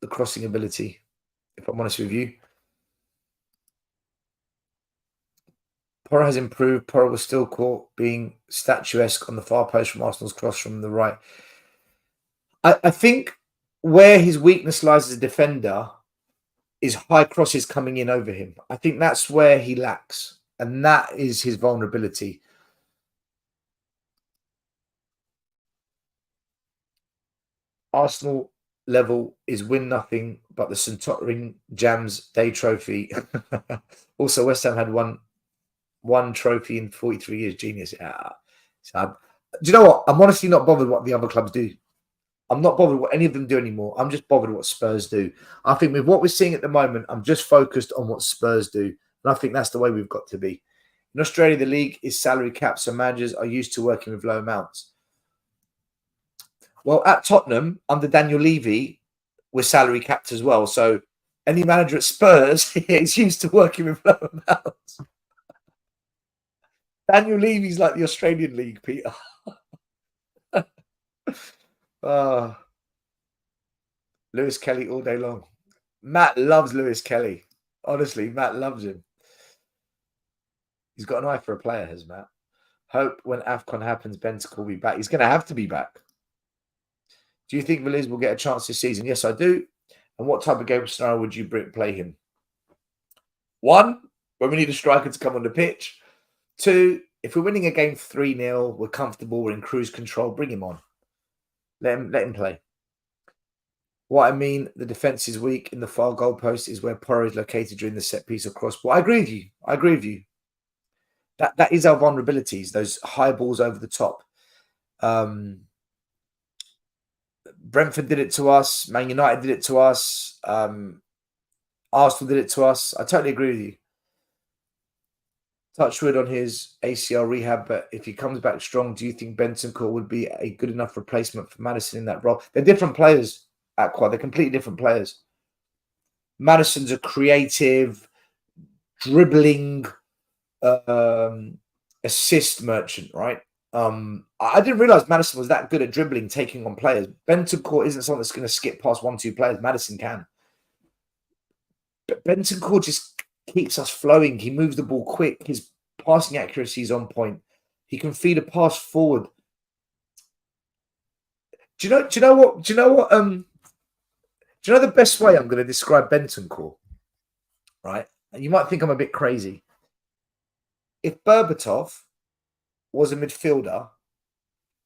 the crossing ability, if I'm honest with you. Porro has improved. Porro was still caught being statuesque on the far post from Arsenal's cross from the right. I think where his weakness lies as a defender is high crosses coming in over him. I think that's where he lacks, and that is his vulnerability. Arsenal level is win nothing but the St. Jams Day trophy. Also, West Ham had one trophy in 43 years. Genius. Yeah. So, do you know what? I'm honestly not bothered what the other clubs do. I'm not bothered what any of them do anymore. I'm just bothered what Spurs do. I think with what we're seeing at the moment, I'm just focused on what Spurs do. And I think that's the way we've got to be. In Australia, the league is salary capped, so managers are used to working with low amounts. Well, at Tottenham, under Daniel Levy, we're salary capped as well. So any manager at Spurs is used to working with low amounts. Daniel Levy's like the Australian league, Peter. Lewis Kelly all day long. Matt loves Lewis Kelly. Honestly, Matt loves him. He's got an eye for a player, has Matt. Hope when AFCON happens, Bentancur will be back. He's going to have to be back. Do you think Veliz will get a chance this season? Yes, I do. And what type of game scenario would you play him? 1, when we need a striker to come on the pitch. 2, if we're winning a game 3-0, we're comfortable, we're in cruise control, bring him on. Let him play. What I mean, the defence is weak in the far goalpost is where Porro is located during the set piece or cross ball. I agree with you. That is our vulnerabilities, those high balls over the top. Brentford did it to us. Man United did it to us. Arsenal did it to us. I totally agree with you. Touchwood on his ACL rehab, but if he comes back strong, do you think Bentancur would be a good enough replacement for Maddison in that role? They're different players at Quad. They're completely different players. Maddison's a creative, dribbling, assist merchant, right? I didn't realize Maddison was that good at dribbling, taking on players. Bentancur isn't someone that's going to skip past 1-2 players. Maddison can. But Bentancur just keeps us flowing. He moves the ball quick. His passing accuracy is on point. He can feed a pass forward. Do you know the best way I'm going to describe Bentancur? Right? And you might think I'm a bit crazy. If Berbatov was a midfielder,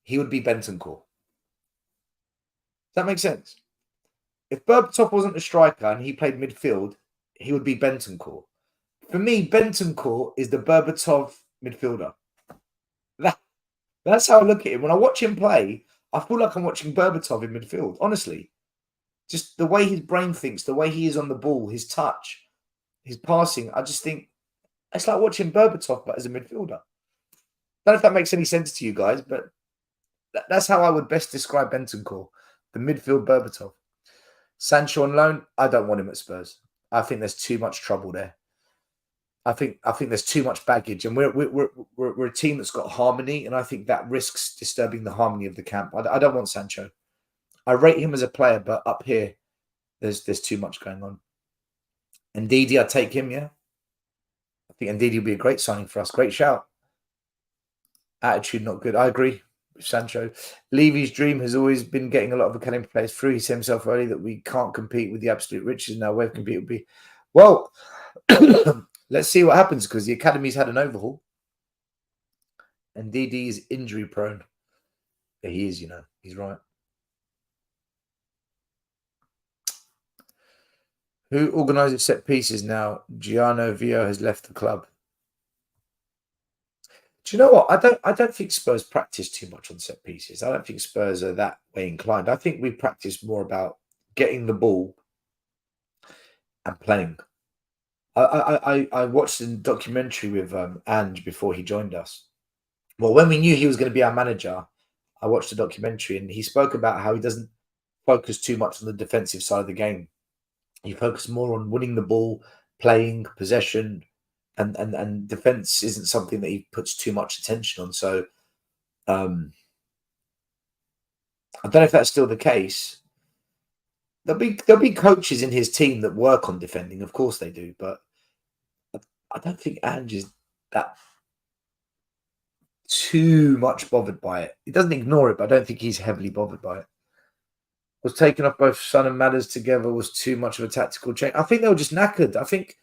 he would be Bentancur. Does that make sense? If Berbatov wasn't a striker and he played midfield, he would be Bentancur. For me, Bentancur is the Berbatov midfielder. That's how I look at him. When I watch him play, I feel like I'm watching Berbatov in midfield, honestly. Just the way his brain thinks, the way he is on the ball, his touch, his passing, I just think it's like watching Berbatov, but as a midfielder. I don't know if that makes any sense to you guys, but that's how I would best describe Bentancur, the midfield Berbatov. Sancho on loan, I don't want him at Spurs. I think there's too much trouble there. I think there's too much baggage, and we're a team that's got harmony, and I think that risks disturbing the harmony of the camp. I don't want Sancho. I rate him as a player, but up here, there's too much going on. And Ndidi, I take him, yeah. I think Ndidi will be a great signing for us. Great shout. Attitude not good. I agree with Sancho. Levy's dream has always been getting a lot of academy players through. He said himself earlier that we can't compete with the absolute riches. Now where compete would be. Well, let's see what happens because the academy's had an overhaul. And Ndidi is injury prone. Yeah, he is, he's right. Who organises set pieces now? Giano Vio has left the club. Do you know what? I don't think Spurs practice too much on set pieces. I don't think Spurs are that way inclined. I think we practice more about getting the ball and playing. I watched a documentary with Ange before he joined us. Well, when we knew he was going to be our manager, I watched a documentary and he spoke about how he doesn't focus too much on the defensive side of the game. He focused more on winning the ball, playing, possession, and defense isn't something that he puts too much attention on. So I don't know if that's still the case. There'll be coaches in his team that work on defending, of course they do, but I don't think Ange is that too much bothered by it. He doesn't ignore it, but I don't think he's heavily bothered by it. Was taking off both Son and Madders together was too much of a tactical change. I think they were just knackered. I think,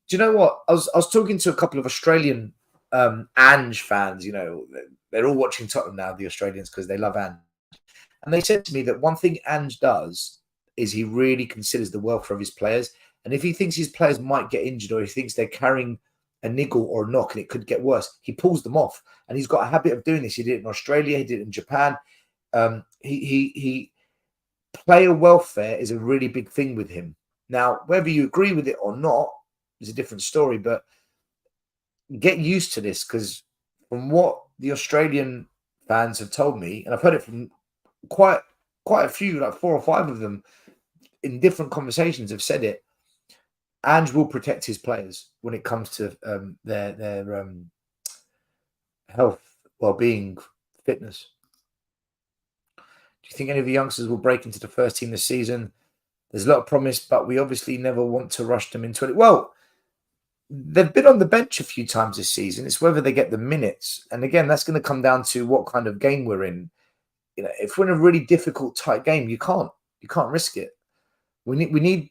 do you know what? I was talking to a couple of Australian Ange fans. They're all watching Tottenham now, the Australians, because they love Ange. And they said to me that one thing Ange does is he really considers the welfare of his players. And if he thinks his players might get injured or he thinks they're carrying a niggle or a knock and it could get worse, he pulls them off. And he's got a habit of doing this. He did it in Australia. He did it in Japan. Player welfare is a really big thing with him. Now, whether you agree with it or not is a different story, but get used to this, because from what the Australian fans have told me, and I've heard it from quite a few, like 4 or 5 of them in different conversations have said it. Ange will protect his players when it comes to their health, well-being, fitness. Do you think any of the youngsters will break into the first team this season? There's a lot of promise, but we obviously never want to rush them into it. Well, they've been on the bench a few times this season. It's whether they get the minutes. And again, that's going to come down to what kind of game we're in. You know, if we're in a really difficult, tight game, you can't risk it. We need.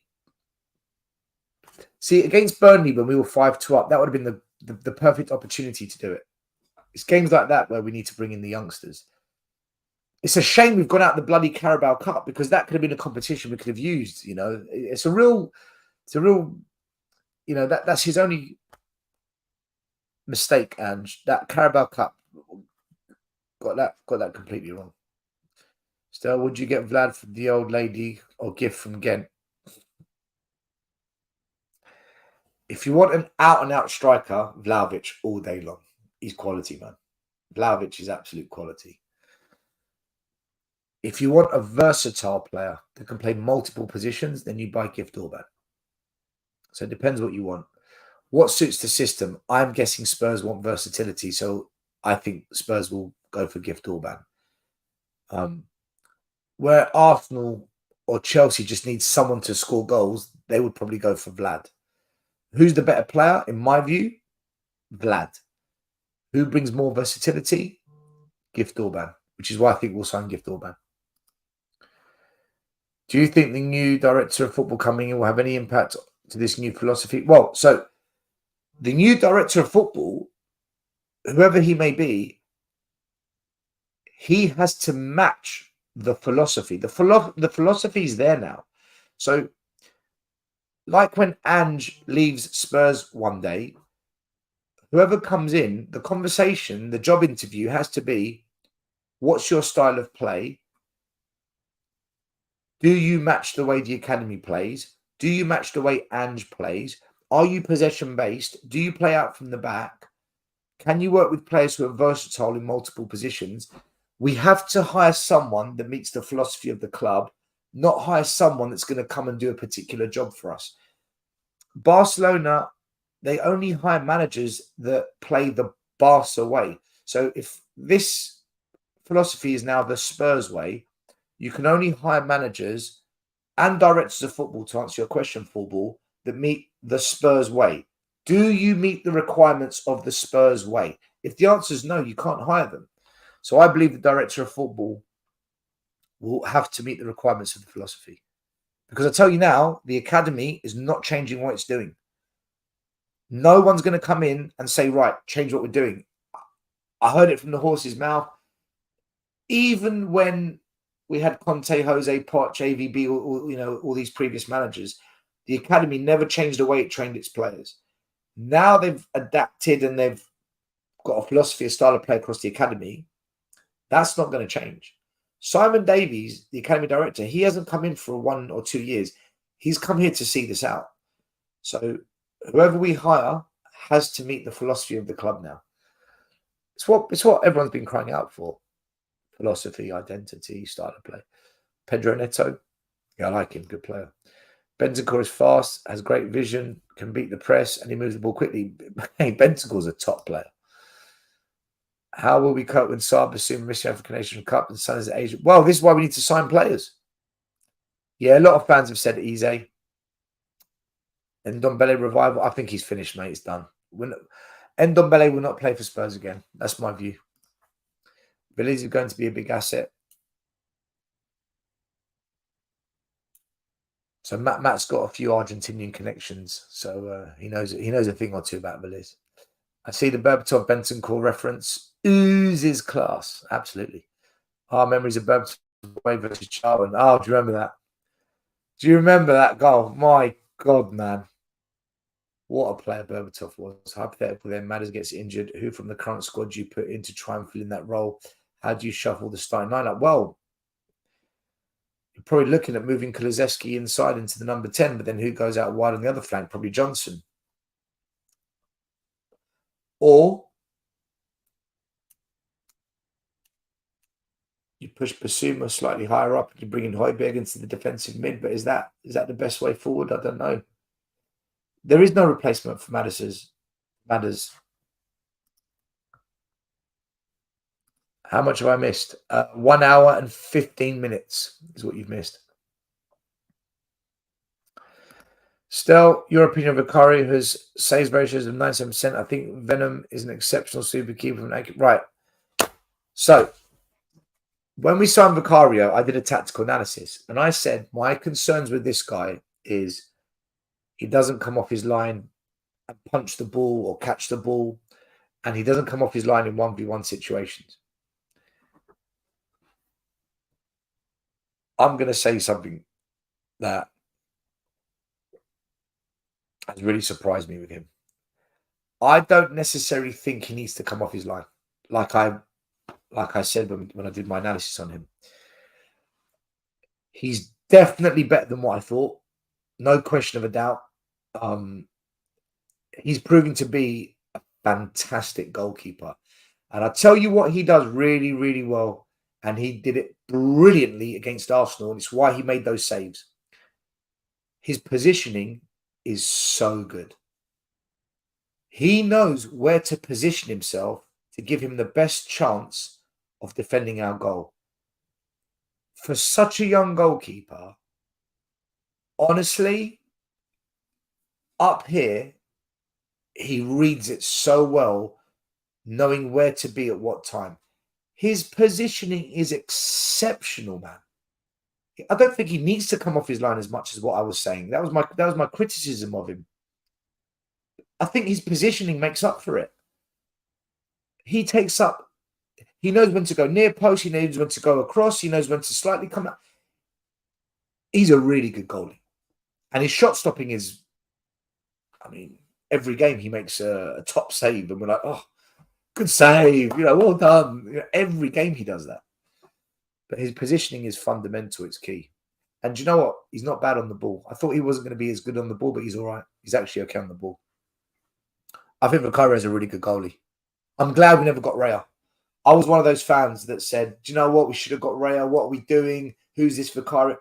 See, against Burnley when we were 5-2 up, that would have been the perfect opportunity to do it. It's games like that where we need to bring in the youngsters. It's a shame we've gone out the bloody Carabao Cup, because that could have been a competition we could have used. You know, it's a real. You know, that's his only mistake, and that Carabao Cup got that completely wrong. Stel, would you get Vlad from the old lady or gift from Ghent? If you want an out-and-out striker, Vlahovic all day long. He's quality, man. Vlahovic is absolute quality. If you want a versatile player that can play multiple positions, then you buy Gift Orban. So it depends what you want. What suits the system? I'm guessing Spurs want versatility, so I think Spurs will go for Gift Orban. Where Arsenal or Chelsea just need someone to score goals, they would probably go for Vlad. Who's the better player? In my view, Vlad. Who brings more versatility? Gift Orban, which is why I think we'll sign Gift Orban. Do you think the new director of football coming in will have any impact to this new philosophy? Well, so the new director of football, whoever he may be, he has to match the philosophy. The philosophy is there now. So, like when Ange leaves Spurs one day, whoever comes in, the conversation, the job interview has to be, what's your style of play? Do you match the way the academy plays? Do you match the way Ange plays? Are you possession-based? Do you play out from the back? Can you work with players who are versatile in multiple positions? We have to hire someone that meets the philosophy of the club, not hire someone that's going to come and do a particular job for us. Barcelona, they only hire managers that play the Barca way. So if this philosophy is now the Spurs way, you can only hire managers and directors of football, to answer your question, football, that meet the Spurs way. Do you meet the requirements of the Spurs way? If the answer is no, you can't hire them. So I believe the director of football will have to meet the requirements of the philosophy. Because I tell you now, the academy is not changing what it's doing. No one's going to come in and say, right, change what we're doing. I heard it from the horse's mouth. Even when we had Conte, Jose, Poch, AVB, all these previous managers, the academy never changed the way it trained its players. Now they've adapted and they've got a philosophy, a style of play across the academy. That's not going to change. Simon Davies, the academy director, he hasn't come in for 1 or 2 years. He's come here to see this out. So whoever we hire has to meet the philosophy of the club now. It's what everyone's been crying out for. Philosophy, identity, style of play. Pedro Neto, yeah, I like him, good player. Bentancur is fast, has great vision, can beat the press, and he moves the ball quickly. Hey, Bentancur's a top player. How will we cope when Saab assume missing African Nation Cup and Sun is Asia? Well, this is why we need to sign players. Yeah, a lot of fans have said Eze. And Ndombele revival, I think he's finished, mate. It's done. Ndombele will not play for Spurs again. That's my view. Veliz is going to be a big asset. So Matt's got a few Argentinian connections, so he knows a thing or two about Veliz. I see the Berbatov Bentancur reference. Oozes class, absolutely. Our memories of Berbatov versus Charlton. Oh, do you remember that? Do you remember that goal? My God, man. What a player Berbatov was. Hypothetical then, Madders gets injured. Who from the current squad do you put in to try and fill in that role? How do you shuffle the starting lineup? Well, you're probably looking at moving Kulusevski inside into the number 10, but then who goes out wide on the other flank? Probably Johnson. Or you push Basuma slightly higher up and you bring in Højbjerg into the defensive mid. But is that the best way forward? I don't know. There is no replacement for Madders. How much have I missed? 1 hour and 15 minutes is what you've missed. Stel, your opinion of Vicario, whose saves ratios of 97%. I think Venom is an exceptional super keeper. Right. So, when we signed Vicario, I did a tactical analysis. And I said, my concerns with this guy is he doesn't come off his line and punch the ball or catch the ball. And he doesn't come off his line in 1v1 situations. I'm going to say something that has really surprised me with him. I don't necessarily think he needs to come off his line, like I said when I did my analysis on him. He's definitely better than what I thought, no question of a doubt. He's proving to be a fantastic goalkeeper, and I tell you what he does really, really well, and he did it brilliantly against Arsenal, and it's why he made those saves. His positioning is so good. He knows where to position himself to give him the best chance of defending our goal. For such a young goalkeeper, honestly, up here, he reads it so well, knowing where to be at what time. His positioning is exceptional, man. I don't think he needs to come off his line as much as what I was saying. That was my criticism of him. I think his positioning makes up for it. He takes up. He knows when to go near post. He knows when to go across. He knows when to slightly come out. He's a really good goalie, and his shot stopping is. I mean, every game he makes a top save, and we're like, oh, good save, well done. Every game he does that. But his positioning is fundamental. It's key. And you know what? He's not bad on the ball. I thought he wasn't going to be as good on the ball, but he's all right. He's actually okay on the ball. I think Vicario is a really good goalie. I'm glad we never got Raya. I was one of those fans that said, do you know what? We should have got Raya. What are we doing? Who's this Vicario?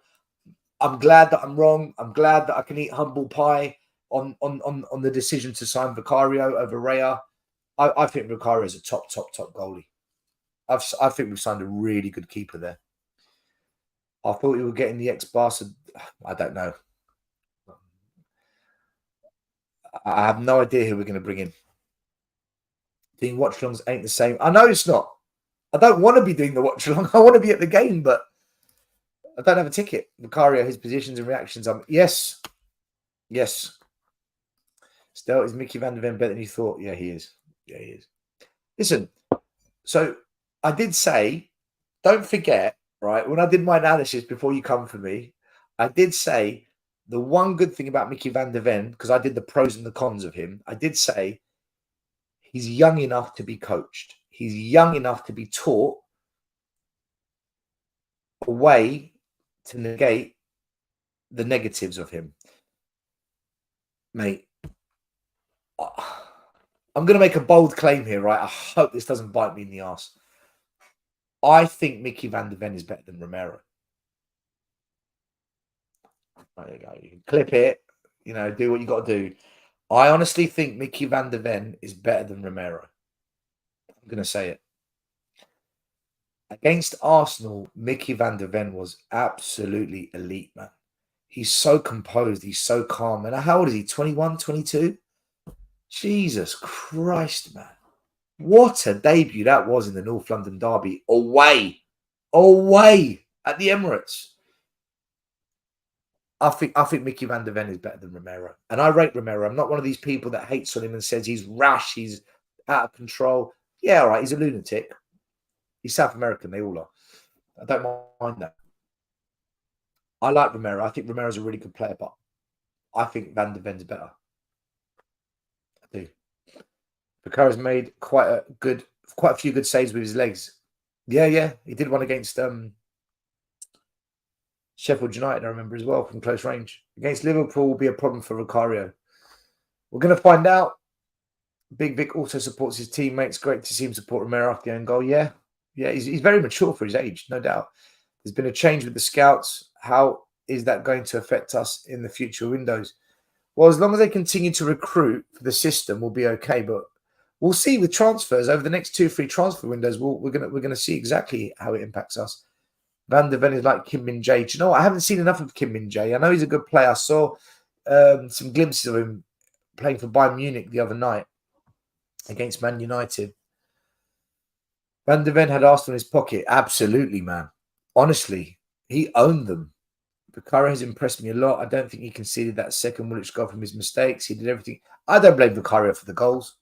I'm glad that I'm wrong. I'm glad that I can eat humble pie on the decision to sign Vicario over Raya. I think Vicario is a top goalie. I think we've signed a really good keeper there. I thought we were getting the ex-Barca. I don't know. I have no idea who we're going to bring in. Doing watch-alongs ain't the same. I know it's not. I don't want to be doing the watch-along. I want to be at the game, but I don't have a ticket. Vicario, his positions and reactions. Yes. Still, is Mickey van der Ven better than you thought? Yeah, he is. Listen, so I did say, don't forget, right, when I did my analysis before you come for me, I did say the one good thing about Mickey van der Ven, because I did the pros and the cons of him, I did say he's young enough to be coached. He's young enough to be taught a way to negate the negatives of him. Mate, I'm going to make a bold claim here, right? I hope this doesn't bite me in the arse. I think Mickey van der Ven is better than Romero. There you go. You can clip it, do what you got to do. I honestly think Mickey van der Ven is better than Romero. I'm going to say it. Against Arsenal, Mickey van der Ven was absolutely elite, man. He's so composed. He's so calm. And how old is he? 21, 22? Jesus Christ, man. What a debut that was in the North London derby. Away at the Emirates. I think Mickey van der Ven is better than Romero. And I rate Romero. I'm not one of these people that hates on him and says he's rash, he's out of control. Yeah, all right, he's a lunatic. He's South American, they all are. I don't mind that. I like Romero. I think Romero's a really good player, but I think Van der Ven's better. I do. Vicario's made quite a few good saves with his legs. Yeah. He did one against Sheffield United, I remember as well, from close range. Against Liverpool will be a problem for Vicario. We're going to find out. Big Vic also supports his teammates. Great to see him support Romero after the own goal. Yeah, he's very mature for his age, no doubt. There's been a change with the scouts. How is that going to affect us in the future windows? Well, as long as they continue to recruit for the system, we'll be okay. But we'll see with transfers over the next 2-3 transfer windows. We're gonna see exactly how it impacts us. Van der Ven is like Kim Min Jae. Do you know what? I haven't seen enough of Kim Min Jae. I know he's a good player. I saw some glimpses of him playing for Bayern Munich the other night against Man United. Van der Ven had Arsenal in his pocket. Absolutely, man. Honestly, he owned them. Bukhara has impressed me a lot. I don't think he conceded that second Woolwich goal from his mistakes. He did everything. I don't blame Bukhara for the goals.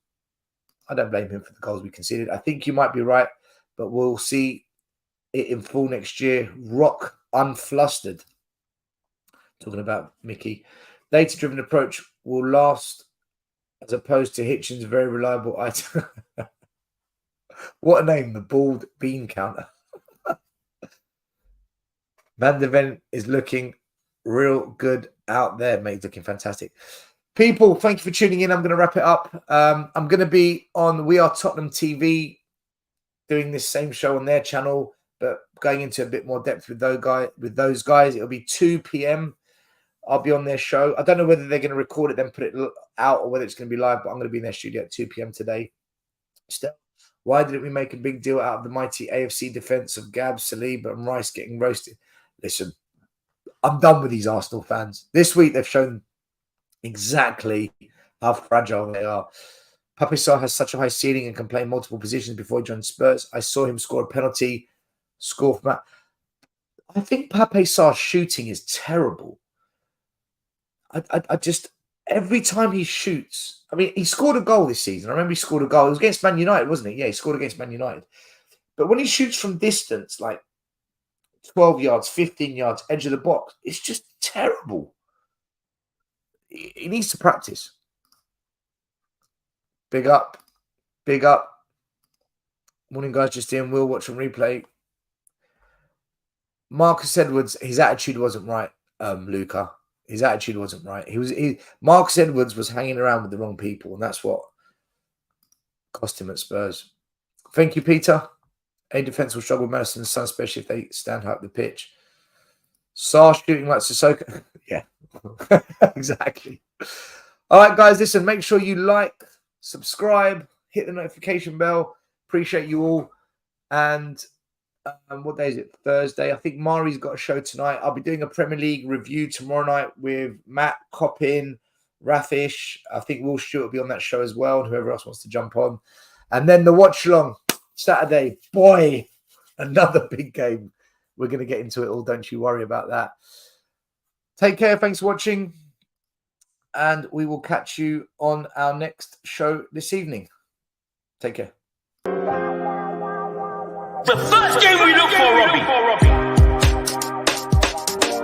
I don't blame him for the goals we conceded. I think you might be right, but we'll see it in full next year. Rock unflustered. Talking about Mickey. Data-driven approach will last as opposed to Hitchin's very reliable item. What a name, the bald bean counter. Van der Ven is looking real good out there, mate. He's looking fantastic. People, thank you for tuning in. I'm going to wrap it up. I'm going to be on We Are Tottenham TV doing this same show on their channel, but going into a bit more depth with those guys. It'll be 2 p.m. I'll be on their show. I don't know whether they're going to record it, then put it out, or whether it's going to be live, but I'm going to be in their studio at 2 p.m. today. Stel, why didn't we make a big deal out of the mighty AFC defense of Gab, Saliba, and Rice getting roasted? Listen, I'm done with these Arsenal fans. This week, they've shown exactly how fragile they are. Pape Sarr has such a high ceiling and can play multiple positions before he joined Spurs. I saw him score a penalty, score from that. I think Pape Sarr's shooting is terrible. I just, every time he shoots, I mean, he scored a goal this season. I remember he scored a goal. It was against Man United, wasn't it? Yeah, he scored against Man United. But when he shoots from distance, like 12 yards, 15 yards, edge of the box, it's just terrible. He needs to practice. Big up. Big up. Morning, guys. Just in. We'll watch on replay. Marcus Edwards, his attitude wasn't right, Luca. His attitude wasn't right. Marcus Edwards was hanging around with the wrong people, and that's what cost him at Spurs. Thank you, Peter. A defence will struggle with Madison's son, especially if they stand high up the pitch. Sarr shooting like Sissoko. Yeah, exactly. All right, guys, listen, make sure you like, subscribe, hit the notification bell. Appreciate you all. And what day is it? Thursday. I think Mari's got a show tonight. I'll be doing a Premier League review tomorrow night with Matt, Coppin, Rafish. I think Will Stewart will be on that show as well, and whoever else wants to jump on. And then the watch along Saturday. Boy, another big game. We're going to get into it all. Don't you worry about that. Take care. Thanks for watching. And we will catch you on our next show this evening. Take care. The first game we look for, Robbie.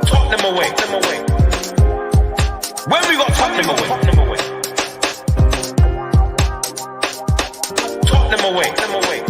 Tottenham away. When we got Tottenham away. Tottenham away.